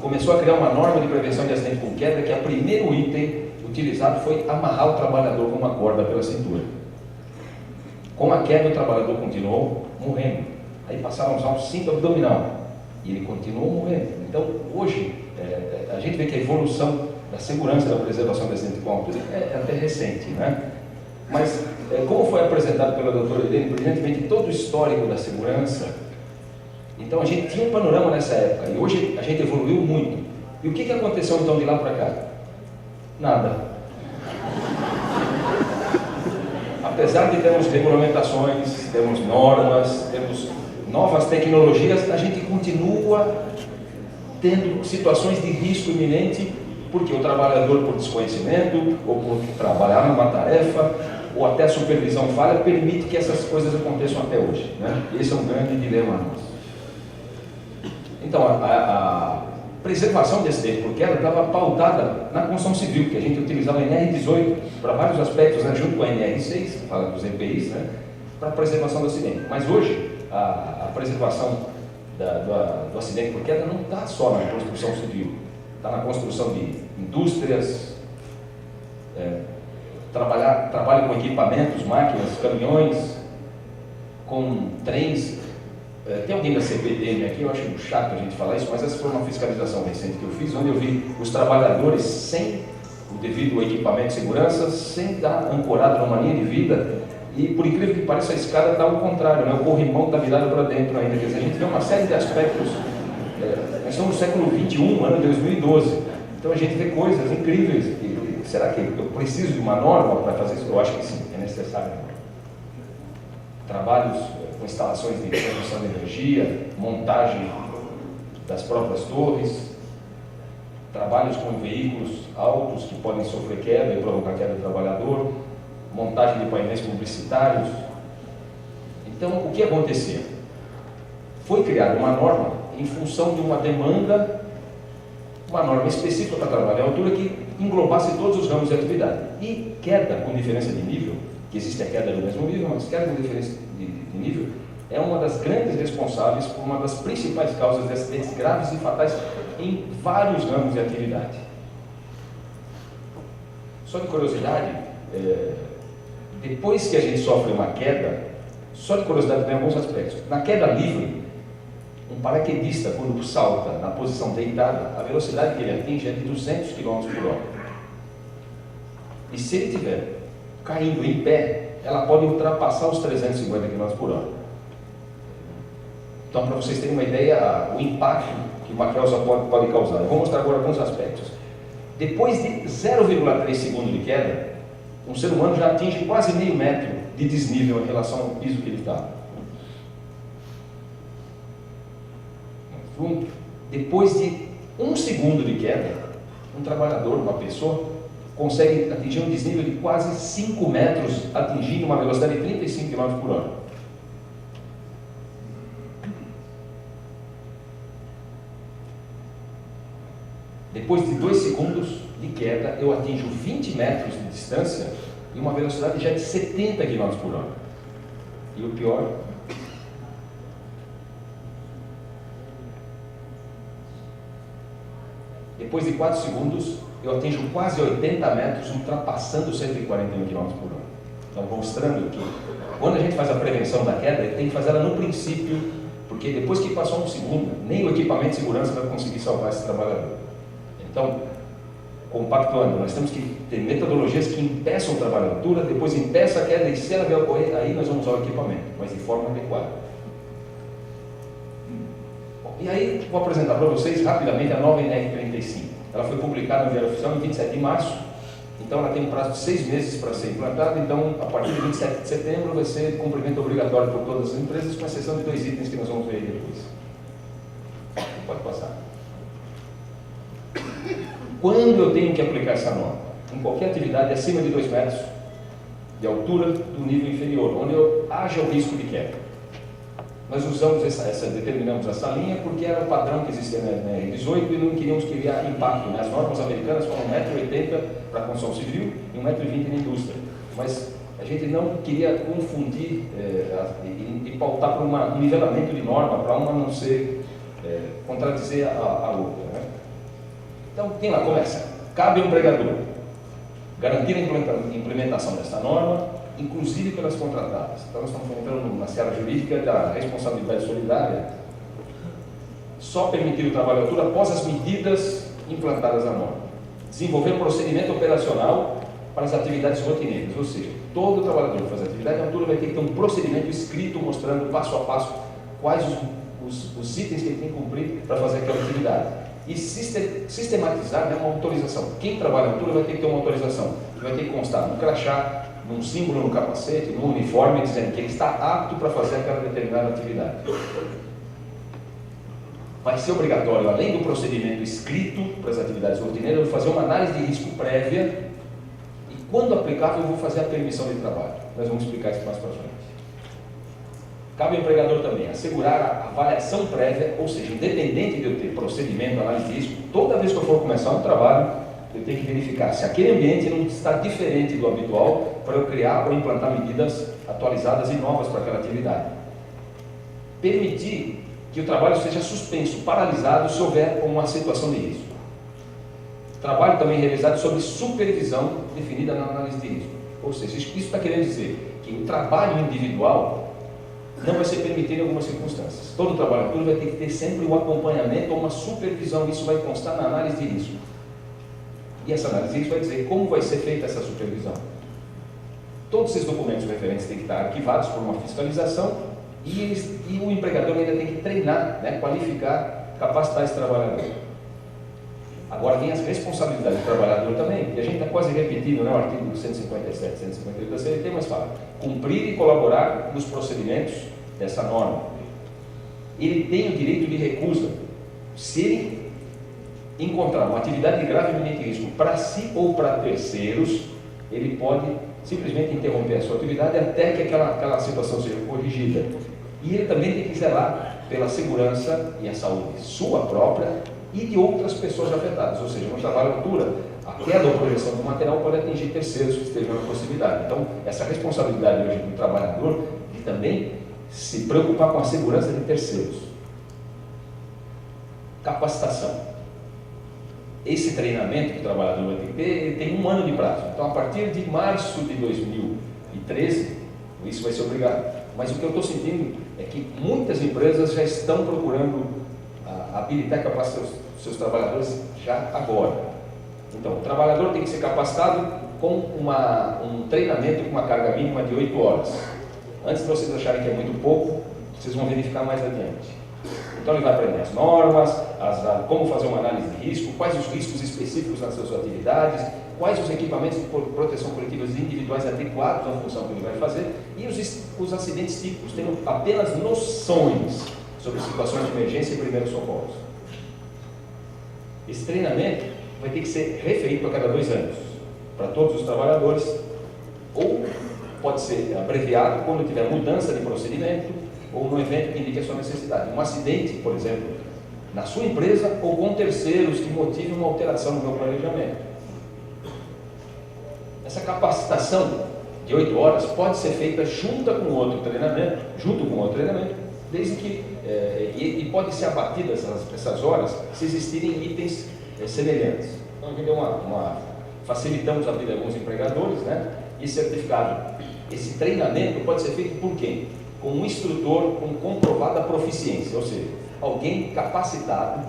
começou a criar uma norma de prevenção de acidente com queda, que o primeiro item utilizado foi amarrar o trabalhador com uma corda pela cintura. Com a queda, o trabalhador continuou morrendo. Aí passaram a usar um cinto abdominal e ele continuou morrendo. Então, hoje, a gente vê que a evolução da segurança, da preservação de acidente com altura é até recente, né? Mas, como foi apresentado pela doutora Irene, brilhantemente, todo o histórico da segurança, então a gente tinha um panorama nessa época, e hoje a gente evoluiu muito. E o que aconteceu então de lá para cá? Nada. Apesar de termos regulamentações, temos normas, temos novas tecnologias, a gente continua tendo situações de risco iminente, porque o trabalhador, por desconhecimento, ou por trabalhar numa tarefa, ou até a supervisão falha, permite que essas coisas aconteçam até hoje, né? Esse é um grande dilema nosso. Então, a preservação de acidente por queda estava pautada na construção civil, que a gente utilizava a NR18 para vários aspectos, né, junto com a NR6, que fala dos EPIs, né, para a preservação do acidente. Mas hoje, a preservação do acidente por queda não está só na construção civil, está na construção de indústrias, trabalho com equipamentos, máquinas, caminhões, com trens. Tem alguém da CPTM aqui? Eu acho chato a gente falar isso, mas essa foi uma fiscalização recente que eu fiz, onde eu vi os trabalhadores sem o devido equipamento de segurança, sem estar ancorado numa linha de vida, e por incrível que pareça, a escada está ao contrário, né? O corrimão está virado para dentro ainda. Quer dizer, a gente vê uma série de aspectos. Nós estamos no século XXI, ano 2012, então a gente vê coisas incríveis. E será que eu preciso de uma norma para fazer isso? Eu acho que sim, é necessário. Trabalhos com instalações de produção de energia, montagem das próprias torres, trabalhos com veículos altos que podem sofrer queda e provocar queda do trabalhador, montagem de painéis publicitários. Então, o que acontecia? Foi criada uma norma em função de uma demanda, uma norma específica para trabalhar à altura que englobasse todos os ramos de atividade. E queda com diferença de nível, que existe a queda no mesmo nível, mas queda com diferença de nível, é uma das grandes responsáveis por uma das principais causas de acidentes graves e fatais em vários ramos de atividade. Só de curiosidade, depois que a gente sofre uma queda, só de curiosidade tem alguns aspectos. Na queda livre, um paraquedista, quando salta na posição deitada, a velocidade que ele atinge é de 200 km por hora. E se ele estiver caindo em pé, ela pode ultrapassar os 350 km por hora. Então, para vocês terem uma ideia, o impacto que uma queda pode causar. Eu vou mostrar agora alguns aspectos. Depois de 0,3 segundos de queda, um ser humano já atinge quase meio metro de desnível em relação ao piso que ele está. Depois de 1 segundo de queda, um trabalhador, uma pessoa, consegue atingir um desnível de quase 5 metros, atingindo uma velocidade de 35 km por hora. Depois de 2 segundos de queda, eu atinjo 20 metros de distância e uma velocidade já de 70 km por hora. E o pior, depois de 4 segundos, eu atinjo quase 80 metros, ultrapassando 141 km por hora. Então, mostrando que quando a gente faz a prevenção da queda, tem que fazer ela no princípio, porque depois que passou 1 segundo, nem o equipamento de segurança vai conseguir salvar esse trabalhador. Então, compactuando, nós temos que ter metodologias que impeçam o trabalho à altura, depois impeça a queda, e se ela vier a ocorrer, aí nós vamos usar o equipamento, mas de forma adequada. Bom, e aí, vou apresentar para vocês rapidamente a nova INEC 35. Ela foi publicada no Diário Oficial em 27 de março, então ela tem um prazo de 6 meses para ser implantada, então a partir de 27 de setembro vai ser de cumprimento obrigatório por todas as empresas, com exceção de 2 itens que nós vamos ver depois. Pode passar. Quando eu tenho que aplicar essa norma? Em qualquer atividade acima de 2 metros de altura do nível inferior, onde haja o risco de queda. Nós usamos determinamos essa linha porque era o padrão que existia na R18 e não queríamos criar impacto. As normas americanas falam 1,80 m para a construção civil e 1,20 m na indústria. Mas a gente não queria confundir e pautar por um nivelamento de norma para uma não ser contradizer a outra. Né? Então, tem lá, começa. Cabe ao empregador garantir a implementação desta norma, inclusive pelas contratadas. Então, nós estamos entrando na seara jurídica da responsabilidade solidária. Só permitir o trabalho à altura após as medidas implantadas na norma. Desenvolver um procedimento operacional para as atividades rotineiras, ou seja, todo trabalhador que faz atividade à altura vai ter que ter um procedimento escrito mostrando passo a passo quais os itens que ele tem que cumprir para fazer aquela atividade. E sistematizar, né, uma autorização. Quem trabalha à altura vai ter que ter uma autorização, que vai ter que constar no crachá, num símbolo no capacete, no uniforme, dizendo que ele está apto para fazer aquela determinada atividade. Vai ser obrigatório, além do procedimento escrito para as atividades rotineiras, eu vou fazer uma análise de risco prévia e, quando aplicável, eu vou fazer a permissão de trabalho. Nós vamos explicar isso mais para frente. Cabe ao empregador também assegurar a avaliação prévia, ou seja, independente de eu ter procedimento, análise de risco, toda vez que eu for começar um trabalho, eu tenho que verificar se aquele ambiente não está diferente do habitual para eu criar ou implantar medidas atualizadas e novas para aquela atividade. Permitir que o trabalho seja suspenso, paralisado, se houver uma situação de risco. Trabalho também realizado sob supervisão definida na análise de risco. Ou seja, isso está querendo dizer que o trabalho individual não vai ser permitido em algumas circunstâncias. Todo trabalhador vai ter que ter sempre um acompanhamento ou uma supervisão, isso vai constar na análise de risco. E essa análise de risco vai dizer como vai ser feita essa supervisão. Todos esses documentos referentes têm que estar arquivados por uma fiscalização e o empregador ainda tem que treinar, né, qualificar, capacitar esse trabalhador. Agora vem as responsabilidades do trabalhador também, e a gente está quase repetindo, né, o artigo 157, 158 da CLT, mas fala, cumprir e colaborar nos procedimentos dessa norma. Ele tem o direito de recusa, se ele encontrar uma atividade de grave iminente risco para si ou para terceiros, ele pode simplesmente interromper a sua atividade até que aquela situação seja corrigida. E ele também tem que zelar pela segurança e a saúde sua própria e de outras pessoas afetadas. Ou seja, no trabalho à altura, a queda ou projeção do material pode atingir terceiros que estejam na proximidade. Então, essa responsabilidade hoje do trabalhador de também se preocupar com a segurança de terceiros. Capacitação. Esse treinamento que o trabalhador vai ter que ter, ele tem 1 ano de prazo. Então, a partir de março de 2013, isso vai ser obrigado. Mas o que eu estou sentindo é que muitas empresas já estão procurando habilitar e capacitar os seus trabalhadores já agora. Então, o trabalhador tem que ser capacitado com um treinamento com uma carga mínima de 8 horas. Antes de vocês acharem que é muito pouco, vocês vão verificar mais adiante. Então ele vai aprender as normas, como fazer uma análise de risco, quais os riscos específicos nas suas atividades, quais os equipamentos de proteção coletiva individuais adequados à função que ele vai fazer e os acidentes típicos, tendo apenas noções sobre situações de emergência e primeiros socorros. Esse treinamento vai ter que ser refeito a cada 2 anos, para todos os trabalhadores, ou pode ser abreviado quando tiver mudança de procedimento, ou no evento que indique a sua necessidade. Um acidente, por exemplo, na sua empresa ou com terceiros que motive uma alteração no meu planejamento. Essa capacitação de 8 horas pode ser feita junto com outro treinamento, desde que e pode ser abatida essas horas se existirem itens semelhantes. Então, facilitamos a vida de alguns empregadores, né? E certificado. Esse treinamento pode ser feito por quem? Com um instrutor com comprovada proficiência, ou seja, alguém capacitado,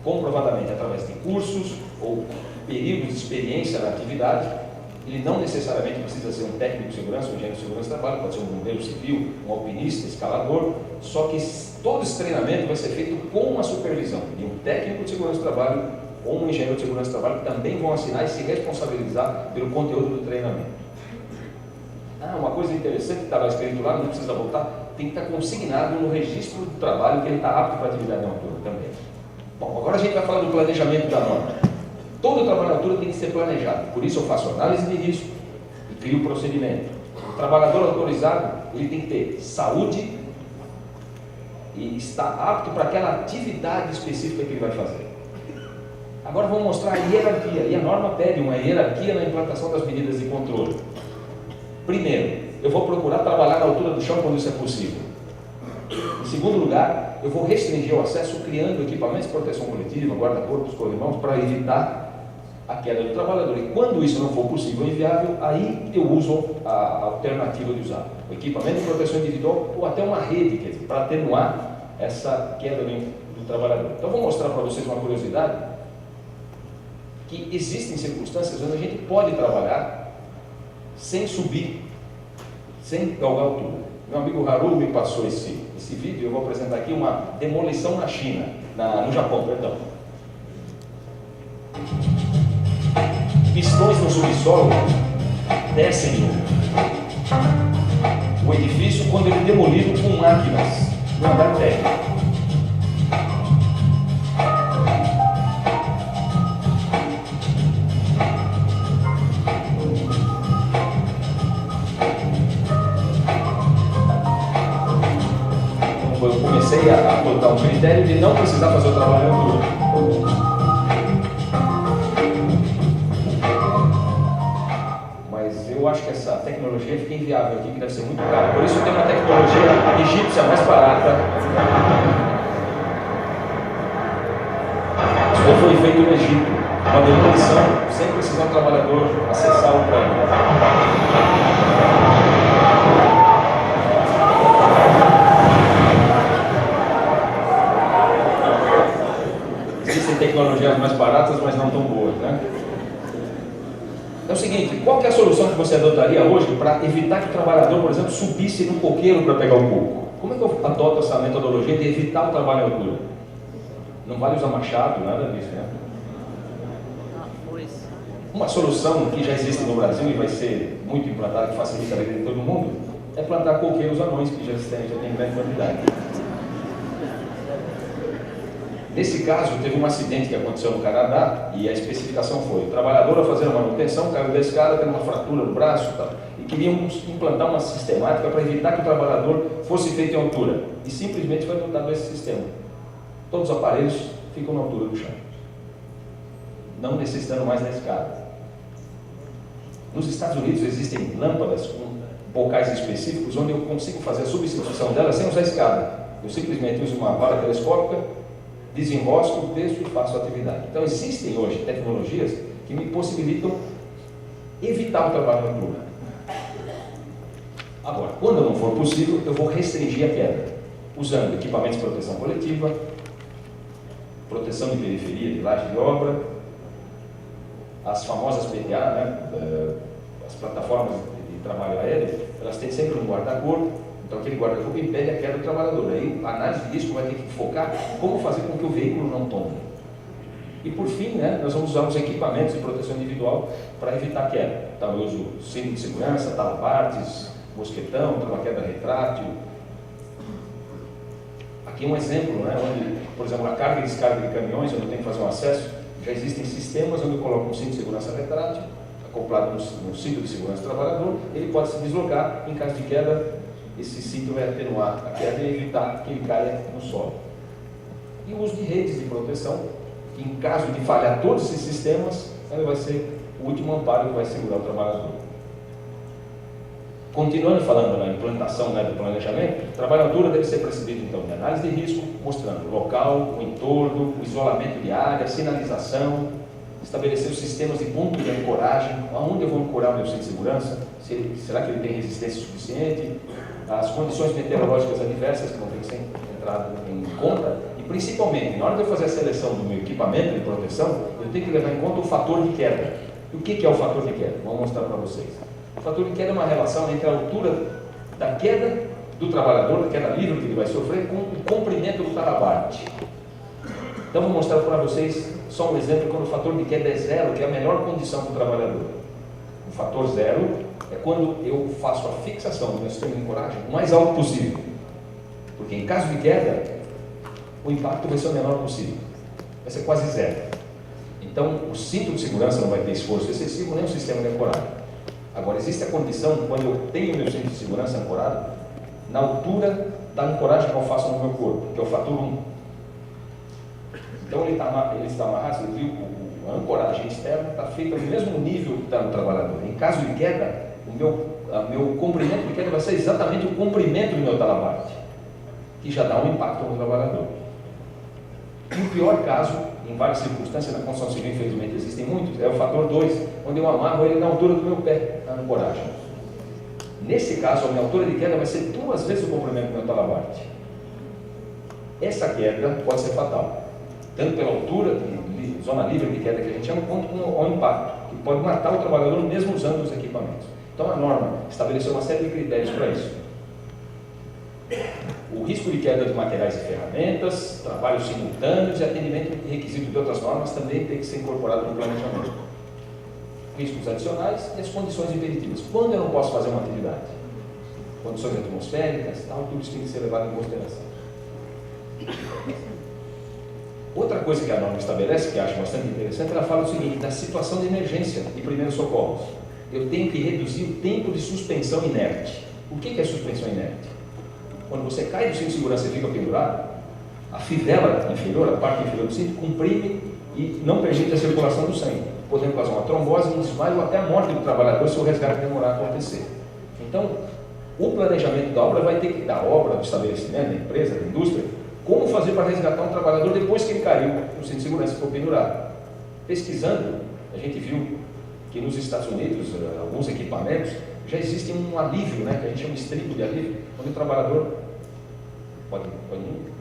comprovadamente através de cursos ou períodos de experiência na atividade. Ele não necessariamente precisa ser um técnico de segurança, um engenheiro de segurança de trabalho, pode ser um bombeiro civil, um alpinista, escalador, só que todo esse treinamento vai ser feito com a supervisão de um técnico de segurança de trabalho ou um engenheiro de segurança de trabalho, que também vão assinar e se responsabilizar pelo conteúdo do treinamento. Uma coisa interessante que estava escrito lá, não precisa voltar, tem que estar consignado no registro do trabalho que ele está apto para atividade noturna também. Bom, agora a gente vai falar do planejamento da norma. Todo trabalho na altura tem que ser planejado, por isso eu faço análise de risco e crio o procedimento. O trabalhador autorizado, ele tem que ter saúde e estar apto para aquela atividade específica que ele vai fazer. Agora vamos mostrar a hierarquia, e a norma pede uma hierarquia na implantação das medidas de controle. Primeiro, eu vou procurar trabalhar na altura do chão quando isso é possível. Em segundo lugar, eu vou restringir o acesso criando equipamentos de proteção coletiva, guarda-corpos, corrimãos, para evitar a queda do trabalhador. E quando isso não for possível ou inviável, aí eu uso a alternativa de usar o equipamento de proteção individual ou até uma rede, quer dizer, para atenuar essa queda do trabalhador. Então, vou mostrar para vocês uma curiosidade, que existem circunstâncias onde a gente pode trabalhar sem subir, sem galgar altura. Meu amigo Haru me passou esse vídeo, eu vou apresentar aqui uma demolição na China, no Japão, perdão. Pistões no subsolo descem o edifício quando ele é demolido com máquinas no andar técnico. Eu comecei a adotar um critério de não precisar fazer o trabalho na altura. Mas eu acho que essa tecnologia fica inviável aqui, que deve ser muito cara. Por isso tem uma tecnologia egípcia mais barata. Isso foi feito no Egito. Uma demolição sem precisar do trabalhador acessar o prédio. Tecnologias mais baratas, mas não tão boas, né? É o seguinte, qual que é a solução que você adotaria hoje para evitar que o trabalhador, por exemplo, subisse no coqueiro para pegar o coco? Como é que eu adoto essa metodologia de evitar o trabalho à altura? Não vale usar machado, nada disso, né? Uma solução que já existe no Brasil e vai ser muito implantada, que facilita a vida de todo mundo, é plantar coqueiros anões, que já tem grande quantidade. Nesse caso, teve um acidente que aconteceu no Canadá e a especificação foi: o trabalhador, ao fazer a manutenção, caiu da escada, teve uma fratura no braço e tal. E queriam implantar uma sistemática para evitar que o trabalhador fosse feito em altura. E simplesmente foi adotado esse sistema. Todos os aparelhos ficam na altura do chão, não necessitando mais da escada. Nos Estados Unidos existem lâmpadas com bocais específicos onde eu consigo fazer a substituição delas sem usar escada. Eu simplesmente uso uma vara telescópica, desenrosco, desço e faço a atividade. Então existem hoje tecnologias que me possibilitam evitar o trabalho na altura. Agora, quando não for possível, eu vou restringir a queda, usando equipamentos de proteção coletiva, proteção de periferia, de laje de obra, as famosas PTA, né, as plataformas de trabalho aéreo, elas têm sempre um guarda-corpo, então aquele guarda-corpo impede a queda do trabalhador. Aí a análise de risco vai ter que focar como fazer com que o veículo não tombe. E por fim, né, nós vamos usar os equipamentos de proteção individual para evitar a queda. Então eu uso cinto de segurança, talabartes, mosquetão para uma queda retrátil. Aqui um exemplo, né, onde, por exemplo, a carga e descarga de caminhões, onde eu tenho que fazer um acesso, já existem sistemas onde eu coloco um cinto de segurança retrátil, acoplado no cinto de segurança do trabalhador, ele pode se deslocar, em caso de queda, esse cinto vai atenuar a queda e evitar que ele caia no solo. E o uso de redes de proteção, que em caso de falhar todos esses sistemas, ele vai ser o último amparo que vai segurar o trabalhador. Continuando falando na implantação, né, do planejamento, o trabalho à altura deve ser precedido então de análise de risco, mostrando o local, o entorno, o isolamento de área, sinalização, estabelecer os sistemas de ponto de ancoragem, aonde eu vou ancorar o meu cinto de segurança, será que ele tem resistência suficiente, as condições meteorológicas adversas que vão ter que ser entrado em conta, e principalmente, na hora de eu fazer a seleção do meu equipamento de proteção, eu tenho que levar em conta o fator de queda. E o que é o fator de queda? Vou mostrar para vocês. O fator de queda é uma relação entre a altura da queda do trabalhador, da queda livre que ele vai sofrer, com o comprimento do talabarte. Então vou mostrar para vocês só um exemplo quando o fator de queda é zero, que é a melhor condição para o trabalhador. O fator zero é quando eu faço a fixação do meu sistema de ancoragem o mais alto possível. Porque em caso de queda, o impacto vai ser o menor possível. Vai ser quase zero. Então o cinto de segurança não vai ter esforço excessivo, nem o sistema de ancoragem. Agora, existe a condição, quando eu tenho meu cinto de segurança ancorado, na altura da ancoragem que eu faço no meu corpo, que é o fator 1. Então, ele está amarrado, você viu, a ancoragem externa está feita no mesmo nível que está no trabalhador. Em caso de queda, o meu comprimento de queda vai ser exatamente o comprimento do meu talabarte, que já dá um impacto no trabalhador. E o pior caso, em várias circunstâncias, na construção civil, infelizmente existem muitos, é o fator 2, onde eu amarro ele na altura do meu pé, na ancoragem. Nesse caso, a minha altura de queda vai ser 2 vezes o comprimento do meu talabarte. Essa queda pode ser fatal, tanto pela altura, zona livre de queda que a gente chama, quanto com o impacto, que pode matar o trabalhador mesmo usando os equipamentos. Então a norma estabeleceu uma série de critérios para isso. O risco de queda de materiais e ferramentas, trabalhos simultâneos e atendimento de requisitos de outras normas também tem que ser incorporado no planejamento. Riscos adicionais e as condições impeditivas. Quando eu não posso fazer uma atividade? Condições atmosféricas, tal, tudo isso tem que ser levado em consideração. Outra coisa que a norma estabelece, que eu acho bastante interessante, ela fala o seguinte: da situação de emergência e primeiros socorros. Eu tenho que reduzir o tempo de suspensão inerte. O que é suspensão inerte? Quando você cai do cinto de segurança e fica pendurado, a fivela inferior, a parte inferior do cinto, comprime e não permite a circulação do sangue, podendo causar uma trombose, um desmaio ou até a morte do trabalhador se o resgate demorar a acontecer. Então, o planejamento da obra vai ter que, da obra, do estabelecimento, da empresa, da indústria, como fazer para resgatar um trabalhador depois que ele caiu no cinto de segurança e ficou pendurado. Pesquisando, a gente viu que nos Estados Unidos, alguns equipamentos, já existe um alívio, né, que a gente chama de estribo de alívio, onde o trabalhador pode ir.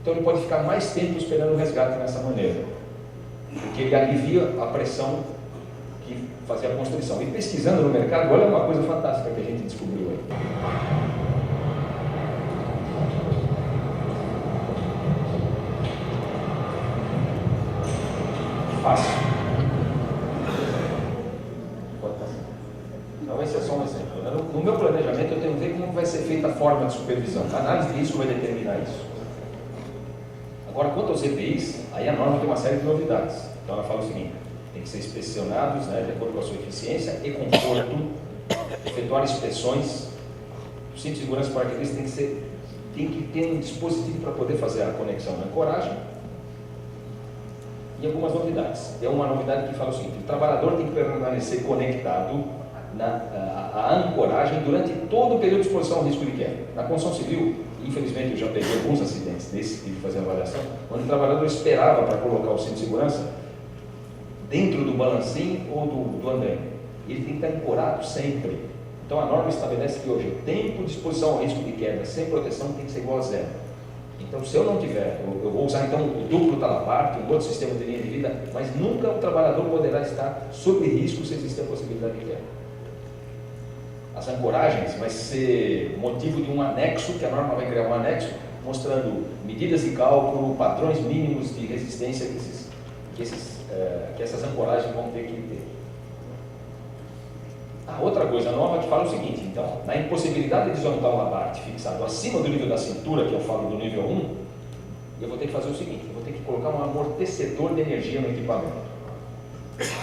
Então ele pode ficar mais tempo esperando o resgate nessa maneira, porque ele alivia a pressão que fazia a constrição. E pesquisando no mercado, olha uma coisa fantástica que a gente descobriu aí. Fácil. Então esse é só um exemplo. No meu planejamento eu tenho que ver como vai ser feita a forma de supervisão. A análise de risco vai determinar isso. Agora, quanto aos EPIs, aí a norma tem uma série de novidades. Então ela fala o seguinte: tem que ser inspecionados, né, de acordo com a sua eficiência e conforto, efetuar inspeções. O cinto de segurança para paraquedistas tem que ter um dispositivo para poder fazer a conexão na ancoragem. E algumas novidades. Tem uma novidade que fala o seguinte: o trabalhador tem que permanecer conectado à ancoragem durante todo o período de exposição ao risco de queda. Na construção civil, infelizmente eu já peguei alguns acidentes desse tipo de fazer avaliação, onde o trabalhador esperava para colocar o cinto de segurança dentro do balancinho ou do andaime. Ele tem que estar ancorado sempre. Então a norma estabelece que hoje o tempo de exposição ao risco de queda sem proteção tem que ser igual a zero. Então se eu não tiver, eu vou usar então o duplo talabarte, um outro sistema de linha de vida, mas nunca o trabalhador poderá estar sob risco se existir a possibilidade de queda. As ancoragens vai ser motivo de um anexo, que a norma vai criar um anexo, mostrando medidas de cálculo, padrões mínimos de resistência que essas ancoragens vão ter que ter. Outra coisa nova que fala o seguinte: então, na impossibilidade de desmontar um labarte fixado acima do nível da cintura, que eu falo do nível 1, eu vou ter que fazer o seguinte: eu vou ter que colocar um amortecedor de energia no equipamento.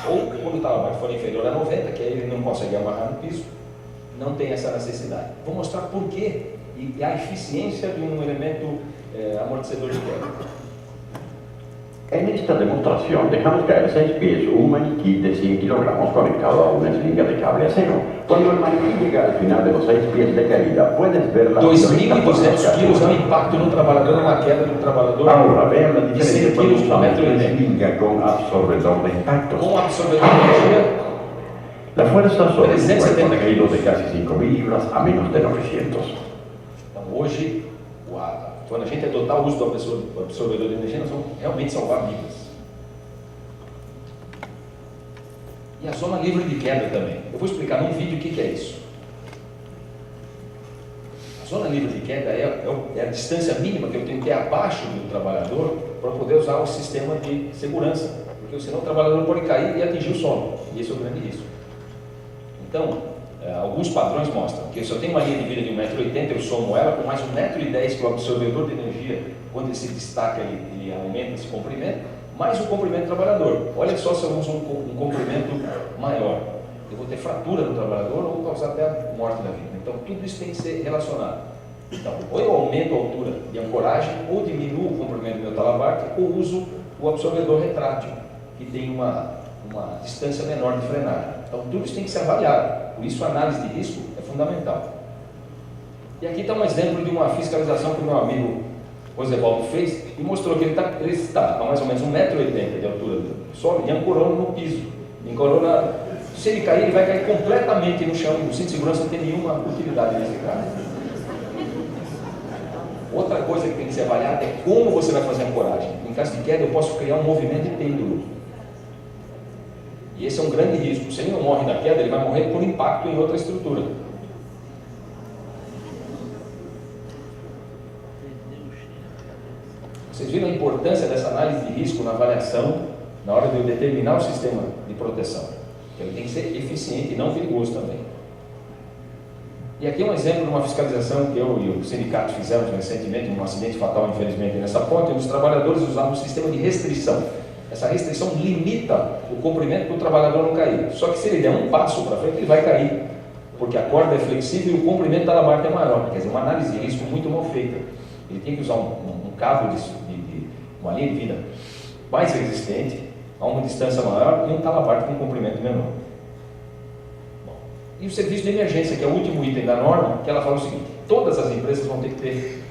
Ou, quando o talabarte for inferior a 90, que aí ele não consegue amarrar no piso, não tem essa necessidade. Vou mostrar por quê e a eficiência de um elemento amortecedor de queda. En esta demostración dejamos caer 6 pies un maniquí de 100 kilogramos conectado a una eslinga de cable acero. Cuando el maniquí llega al final de los 6 pies de caída, puedes ver la 2.200 quilos é o impacto no trabalhador, na queda do trabalhador. Ahora vean la de diferencia 100 cuando quilos por usamos metro e una meio. eslinga con absorbedor de impactos. Com absorvedor de energia, La fuerza sobre un 370 cuerpo caído de casi 5.000 libras a menos de 900. então hoje, quando a gente adotar o uso do absorvedor de energia, nós vamos realmente salvar vidas. E a zona livre de queda também. Eu vou explicar num vídeo o que é isso. A zona livre de queda é a distância mínima que eu tenho que ter abaixo do trabalhador para poder usar o sistema de segurança, porque senão o trabalhador pode cair e atingir o solo, e esse é o grande risco. Então, alguns padrões mostram que se eu tenho uma linha de vida de 1,80 m, eu somo ela com mais 1,10 m, que é o absorvedor de energia, quando ele se destaca, ele aumenta esse comprimento, mais o comprimento do trabalhador. Olha só se eu uso um comprimento maior. Eu vou ter fratura no trabalhador ou causar até a morte da vida. Então, tudo isso tem que ser relacionado. Então, ou eu aumento a altura de ancoragem, ou diminuo o comprimento do meu talabarte, ou uso o absorvedor retrátil, que tem uma distância menor de frenagem. Então, tudo isso tem que ser avaliado. Por isso, a análise de risco é fundamental. E aqui está um exemplo de uma fiscalização que o meu amigo Rosevaldo fez e mostrou que ele está a mais ou menos 1,80 m de altura do solo e ancorou no piso. Se ele cair, ele vai cair completamente no chão. O cinto de segurança não tem nenhuma utilidade nesse caso. Outra coisa que tem que ser avaliada é como você vai fazer a ancoragem. Em caso de queda, eu posso criar um movimento de pêndulo. E esse é um grande risco. Se ele não morre da queda, ele vai morrer por impacto em outra estrutura. Vocês viram a importância dessa análise de risco na avaliação, na hora de eu determinar o sistema de proteção. Ele tem que ser eficiente e não perigoso também. E aqui é um exemplo de uma fiscalização que eu e o sindicato fizemos recentemente, um acidente fatal, infelizmente, nessa ponte, onde os trabalhadores usavam um sistema de restrição. Essa restrição limita o comprimento para o trabalhador não cair. Só que se ele der um passo para frente, ele vai cair, porque a corda é flexível e o comprimento da labarta é maior. Quer dizer, uma análise de risco muito mal feita. Ele tem que usar um cabo de uma linha de vida mais resistente, a uma distância maior e um talabarte com um comprimento menor. Bom, e o serviço de emergência, que é o último item da norma, que ela fala o seguinte: todas as empresas vão ter que ter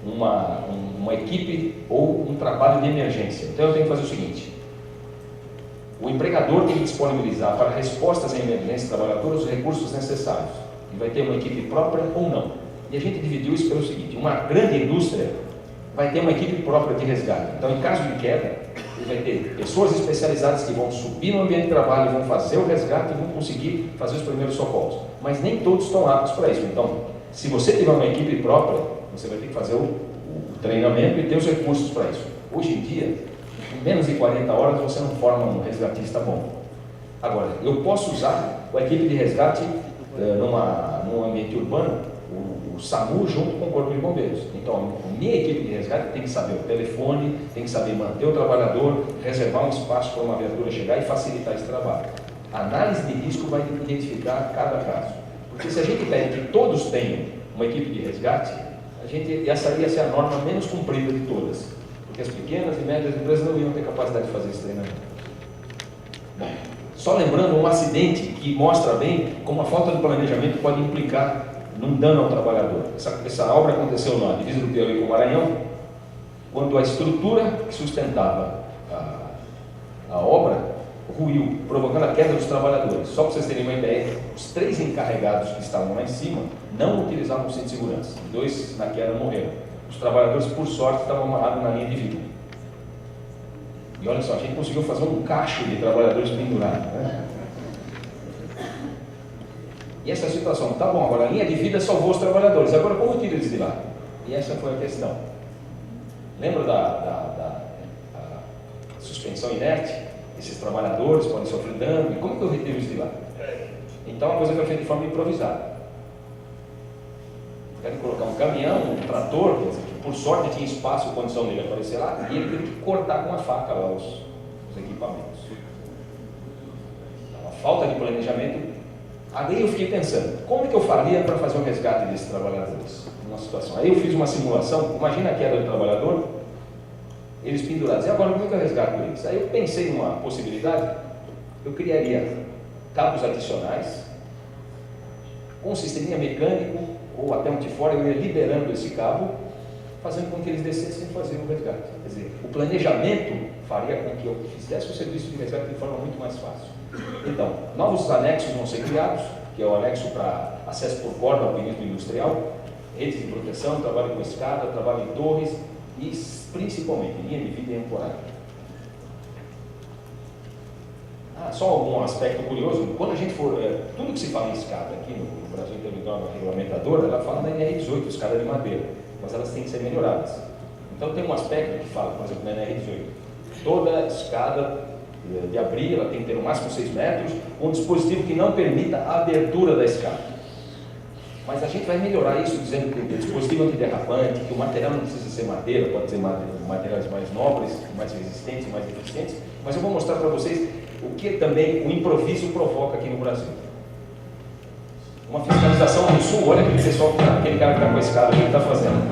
uma equipe ou um trabalho de emergência. Então eu tenho que fazer o seguinte: o empregador tem que disponibilizar para respostas em emergência trabalhadores os recursos necessários. E vai ter uma equipe própria ou não. E a gente dividiu isso pelo seguinte: uma grande indústria vai ter uma equipe própria de resgate. Então, em caso de queda, ele vai ter pessoas especializadas que vão subir no ambiente de trabalho, vão fazer o resgate e vão conseguir fazer os primeiros socorros. Mas nem todos estão aptos para isso. Então, se você tiver uma equipe própria, você vai ter que fazer o treinamento e ter os recursos para isso. Hoje em dia, em menos de 40 horas, você não forma um resgatista bom. Agora, eu posso usar a equipe de resgate num ambiente urbano. O o SAMU junto com o Corpo de Bombeiros. Então, a minha equipe de resgate tem que saber o telefone, tem que saber manter o trabalhador, reservar um espaço para uma viatura chegar e facilitar esse trabalho. A análise de risco vai identificar cada caso. Porque se a gente pede que todos tenham uma equipe de resgate, essa ia ser a norma menos cumprida de todas. Porque as pequenas e médias empresas não iam ter capacidade de fazer esse treinamento. Bom, só lembrando um acidente que mostra bem como a falta de planejamento pode implicar num dano ao trabalhador. Essa obra aconteceu na divisa do Piauí com o Maranhão, quando a estrutura que sustentava a obra ruiu, provocando a queda dos trabalhadores. Só para vocês terem uma ideia, os 3 encarregados que estavam lá em cima não utilizavam o cinto de segurança. 2 na queda morreram. Os trabalhadores, por sorte, estavam amarrados na linha de vida. E olha só, a gente conseguiu fazer um cacho de trabalhadores pendurados, né? E essa situação, tá bom, agora a linha de vida salvou os trabalhadores, agora como eu tiro eles de lá? E essa foi a questão. Lembra da suspensão inerte? Esses trabalhadores podem sofrer dano, e como que eu retiro eles de lá? Então, a coisa foi feita de forma improvisada. Quero colocar um caminhão, um trator, quer dizer, que por sorte tinha espaço, condição dele aparecer lá, e ele teve que cortar com a faca lá os equipamentos. Então, a falta de planejamento. Aí eu fiquei pensando, como é que eu faria para fazer um resgate desses trabalhadores? Numa situação. Aí eu fiz uma simulação, imagina a queda do trabalhador, eles pendurados. E agora como é que eu resgato eles? Aí eu pensei numa possibilidade, eu criaria cabos adicionais, com um sisteminha mecânico, ou até um tifória, eu ia liberando esse cabo, fazendo com que eles descessem e fazer o resgate. Quer dizer, o planejamento faria com que eu fizesse o serviço de resgate de forma muito mais fácil. Então, novos anexos vão ser criados, que é o anexo para acesso por corda ao perímetro industrial, redes de proteção, trabalho com escada, trabalho em torres e, principalmente, linha de vida e ancoragem. Só algum aspecto curioso, quando a gente for, tudo que se fala em escada aqui no Brasil, tem uma norma regulamentadora, ela fala da NR18, escada de madeira, mas elas têm que ser melhoradas. Então tem um aspecto que fala, por exemplo, na NR18, toda escada de abrir, ela tem que ter no máximo 6 metros, um dispositivo que não permita a abertura da escada. Mas a gente vai melhorar isso dizendo que o dispositivo antiderrapante, que o material não precisa ser madeira, pode ser materiais mais nobres, mais resistentes, mais eficientes, mas eu vou mostrar para vocês o que também o improviso provoca aqui no Brasil. Uma fiscalização no sul, olha aquele pessoal, aquele cara que está com a escada, o que ele está fazendo?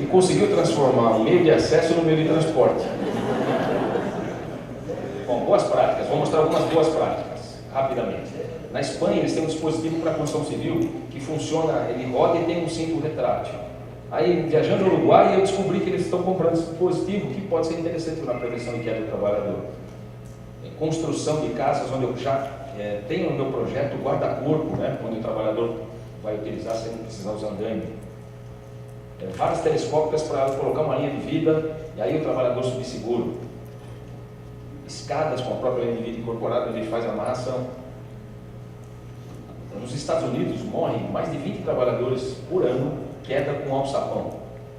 Conseguiu transformar um meio de acesso no meio de transporte. Bom, boas práticas. Vou mostrar algumas boas práticas, rapidamente. Na Espanha, eles têm um dispositivo para construção civil que funciona, ele roda e tem um cinto retrátil. Aí, viajando no Uruguai, eu descobri que eles estão comprando esse dispositivo que pode ser interessante na prevenção de queda do trabalhador. Construção de casas, onde eu já tenho no meu projeto guarda-corpo, né, onde o trabalhador vai utilizar sem precisar usar andaime. Várias telescópicas para colocar uma linha de vida e aí o trabalhador subir seguro. Escadas com a própria linha de vida incorporada, a gente faz a amarração. Nos Estados Unidos morrem mais de 20 trabalhadores por ano queda com alçapão.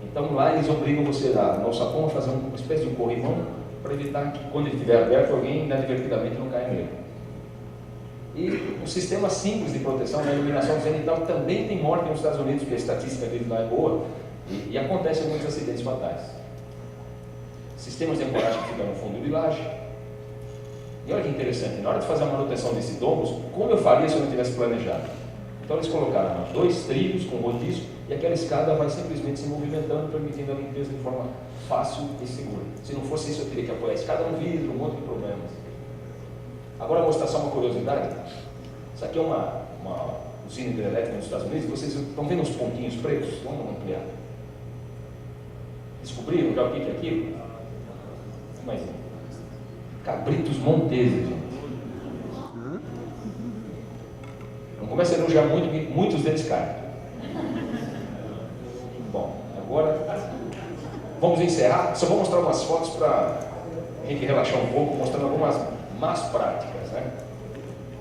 Então lá eles obrigam você no alçapão a fazer uma espécie de um corrimão para evitar que quando ele estiver aberto alguém inadvertidamente não caia nele. E um sistema simples de proteção na iluminação zenital também tem morte nos Estados Unidos, porque a estatística deles lá é boa. E acontecem muitos acidentes fatais. Sistemas de ancoragem que ficam no fundo de laje. E olha que interessante, na hora de fazer a manutenção desses domos, como eu faria se eu não tivesse planejado? Então eles colocaram 2 trilhos com rodízio e aquela escada vai simplesmente se movimentando, permitindo a limpeza de forma fácil e segura. Se não fosse isso, eu teria que apoiar a escada no vidro, um monte de problemas. Agora, vou mostrar só uma curiosidade. Isso aqui é uma usina hidrelétrica nos Estados Unidos. Vocês estão vendo os pontinhos pretos? Vamos ampliar. Descobriram já o que é aquilo? Mas cabritos monteses, gente. Não começa a elogiar muito, porque muitos deles caem. Bom, agora vamos encerrar. Só vou mostrar umas fotos para a gente relaxar um pouco, mostrando algumas más práticas, né?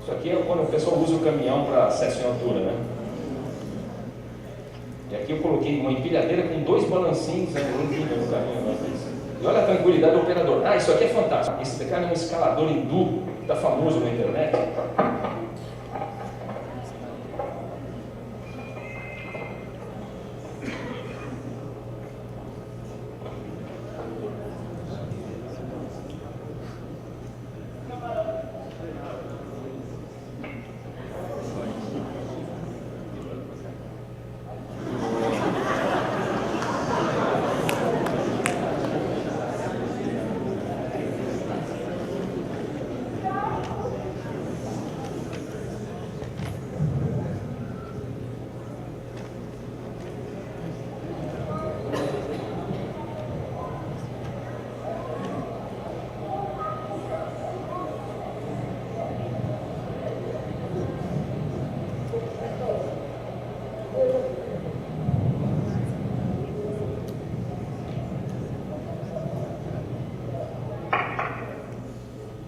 Isso aqui é quando o pessoal usa o caminhão para acesso em altura, né? E aqui eu coloquei uma empilhadeira com 2 balancinhos no caminho. E olha a tranquilidade do operador. Ah, isso aqui é fantástico. Esse cara é um escalador hindu, que está famoso na internet.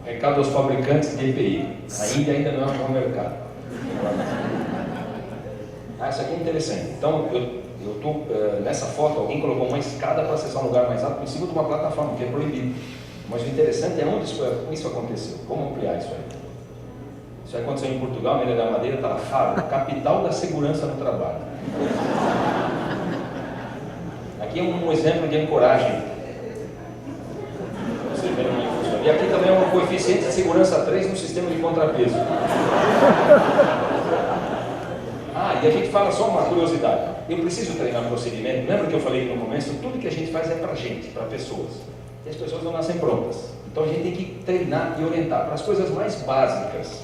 Recado aos fabricantes de EPI. A Índia ainda não é um bom mercado. Isso aqui é interessante. Então, eu estou nessa foto, alguém colocou uma escada para acessar um lugar mais alto em cima de uma plataforma, que é proibido. Mas o interessante é onde isso aconteceu. Vamos ampliar isso aí. Isso aconteceu em Portugal, na Ilha da Madeira, está Faro, capital da segurança no trabalho. Aqui é um exemplo de ancoragem. Você vê como funciona. E aqui também é um coeficiente de segurança 3 no sistema de contrapeso. E a gente fala só uma curiosidade. Eu preciso treinar procedimento. Lembra que eu falei no começo? Tudo que a gente faz é para gente, para pessoas. E as pessoas não nascem prontas. Então a gente tem que treinar e orientar para as coisas mais básicas.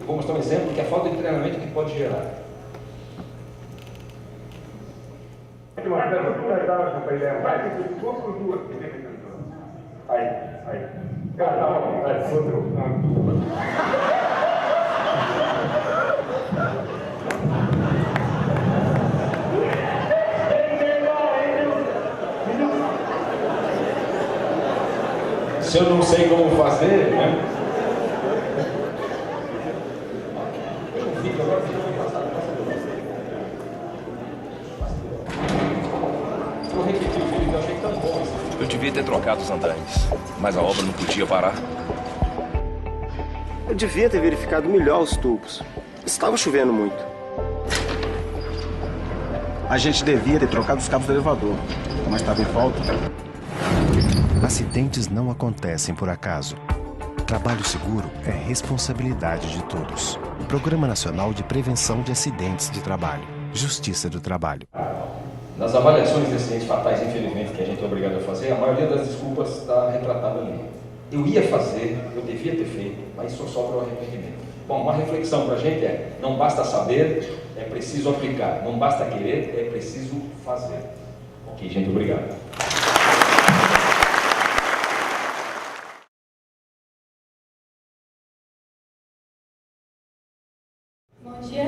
Eu vou mostrar um exemplo que é a falta de treinamento que pode gerar. Se eu não sei como fazer, né? Eu devia ter trocado os andaimes, mas a obra não podia parar. Eu devia ter verificado melhor os tubos. Estava chovendo muito. A gente devia ter trocado os cabos do elevador, mas estava em falta. Acidentes não acontecem por acaso. Trabalho seguro é responsabilidade de todos. Programa Nacional de Prevenção de Acidentes de Trabalho. Justiça do Trabalho. Nas avaliações de acidentes fatais, infelizmente, que a gente é obrigado a fazer, a maioria das desculpas está retratada ali. Eu ia fazer, eu devia ter feito, mas só sobra o arrependimento. Bom, uma reflexão para a gente é: não basta saber, é preciso aplicar. Não basta querer, é preciso fazer. Ok, gente, obrigado. Bom dia,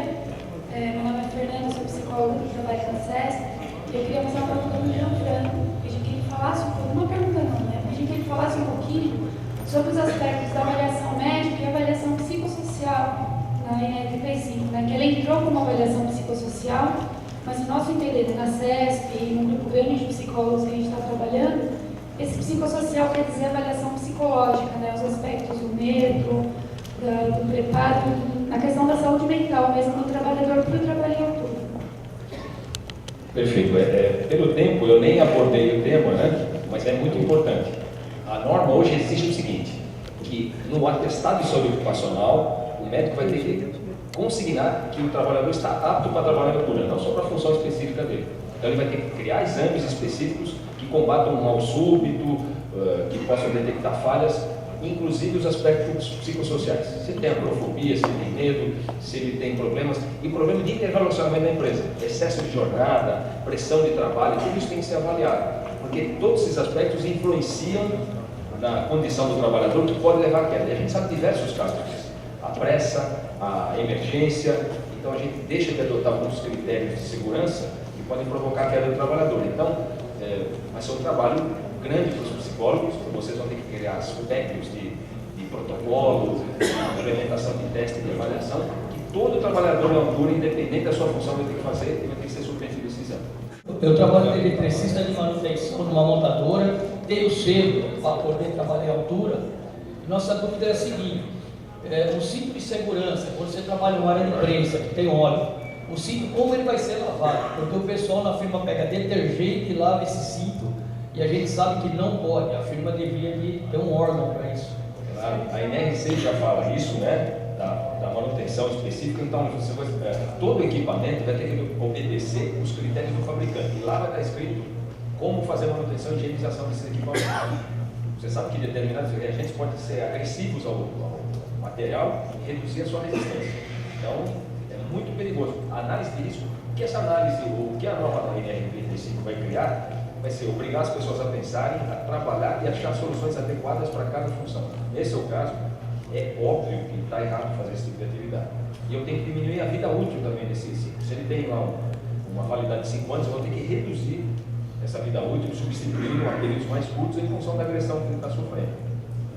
meu nome é Fernanda, sou psicóloga que trabalha na SESC. Eu queria fazer uma pergunta para o Jean Franco. Pedi que ele falasse um pouco, uma pergunta não, né? Pedi que ele falasse um pouquinho sobre os aspectos da avaliação médica e avaliação psicossocial na INEP-5, né? Que ela entrou com uma avaliação psicossocial, mas no nosso entender, na SESP e no grupo grande de psicólogos que a gente está trabalhando, esse psicossocial quer dizer avaliação psicológica, né? Os aspectos do medo, do preparo, na questão da saúde mental mesmo do trabalhador para o trabalhador. Perfeito. Pelo tempo, eu nem abordei o tema, né? Mas é muito importante. A norma hoje exige o seguinte, que no atestado de saúde ocupacional, o médico vai ter que consignar que o trabalhador está apto para trabalhar na cura, não só para a função específica dele. Então ele vai ter que criar exames específicos que combatam o mal súbito, que possam detectar falhas, inclusive os aspectos psicossociais. Se ele tem agrofobia, se ele tem medo, se ele tem problemas, e problema de interrelacionamento da empresa, excesso de jornada, pressão de trabalho, tudo isso tem que ser avaliado, porque todos esses aspectos influenciam na condição do trabalhador, que pode levar a queda. E a gente sabe diversos casos disso. A pressa, a emergência, então a gente deixa de adotar alguns critérios de segurança que podem provocar a queda do trabalhador. Então, vai ser um trabalho grande para os psicólogos, vocês vão ter que criar aspectos de protocolo, de implementação de teste de trabalhador na altura, independente da sua função, vai ter que fazer e vai ter que ser submetido a esse exame. Eu trabalho de eletricista de manutenção numa montadora, tenho selo para poder trabalhar em altura. Nossa dúvida é a seguinte: o cinto de segurança, quando você trabalha numa área de prensa, que tem óleo, o cinto, como ele vai ser lavado? Porque o pessoal na firma pega detergente e lava esse cinto, e a gente sabe que não pode, a firma devia ter um órgão para isso. Claro, a NRC já fala isso, né? Da manutenção específica, então todo equipamento vai ter que obedecer os critérios do fabricante. E lá vai estar escrito como fazer a manutenção e higienização desses equipamentos. Você sabe que determinados reagentes podem ser agressivos ao material e reduzir a sua resistência. Então, é muito perigoso. A análise de risco, que essa análise, o que a nova NR35 vai criar, vai ser obrigar as pessoas a pensarem, a trabalhar e achar soluções adequadas para cada função. Nesse é o caso. É óbvio que está errado fazer esse tipo de atividade. E eu tenho que diminuir a vida útil também desse ciclo. Se ele tem lá uma validade de 5 anos, eu vou ter que reduzir essa vida útil, substituindo a períodos mais curtos em função da agressão que ele está sofrendo.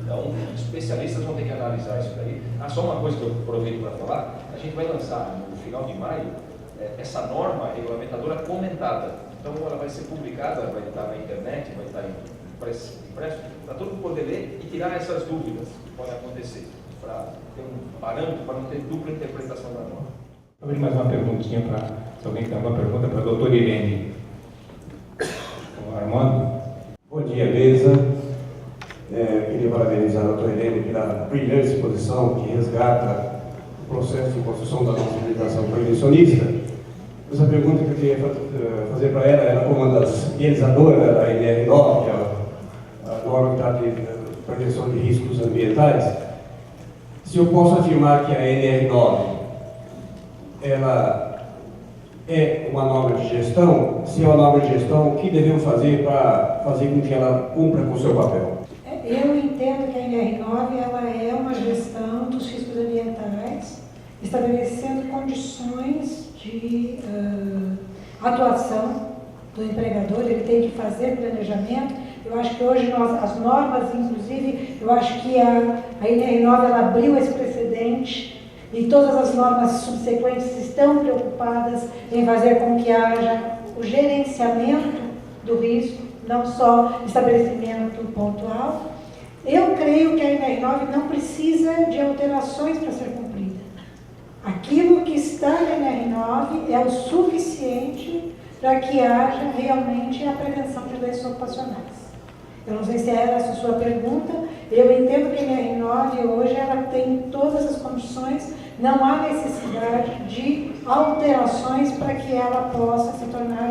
Então, especialistas vão ter que analisar isso daí. Só uma coisa que eu aproveito para falar: a gente vai lançar no final de maio essa norma regulamentadora comentada. Então, ela vai ser publicada, vai estar na internet, vai estar impresso, para todo mundo poder ler e tirar essas dúvidas que podem acontecer, para ter um parâmetro, para não ter dupla interpretação da norma. Vou abrir mais uma perguntinha para, se alguém tem alguma pergunta para a doutora Irene. Armando? Bom dia, Beza. Queria parabenizar a doutora Irene pela brilhante exposição que resgata o processo de construção da nossa legislação proibicionista. Essa pergunta que eu queria fazer para ela era como uma das idealizadoras da NR9, que é a norma que trata de prevenção de riscos ambientais. Se eu posso afirmar que a NR9 ela é uma norma de gestão, se é uma norma de gestão, o que devemos fazer para fazer com que ela cumpra com o seu papel? Eu entendo que a NR9 ela é uma gestão dos riscos ambientais, estabelecendo condições de atuação do empregador. Ele tem que fazer planejamento. Eu acho que hoje as normas, inclusive, eu acho que a NR9 ela abriu esse precedente e todas as normas subsequentes estão preocupadas em fazer com que haja o gerenciamento do risco, não só estabelecimento pontual. Eu creio que a NR9 não precisa de alterações para ser cumprida. Aquilo que está na NR9 é o suficiente para que haja realmente a prevenção de doenças ocupacionais. Eu não sei se era essa a sua pergunta. Eu entendo que a NR9 hoje ela tem todas as condições, não há necessidade de alterações para que ela possa se tornar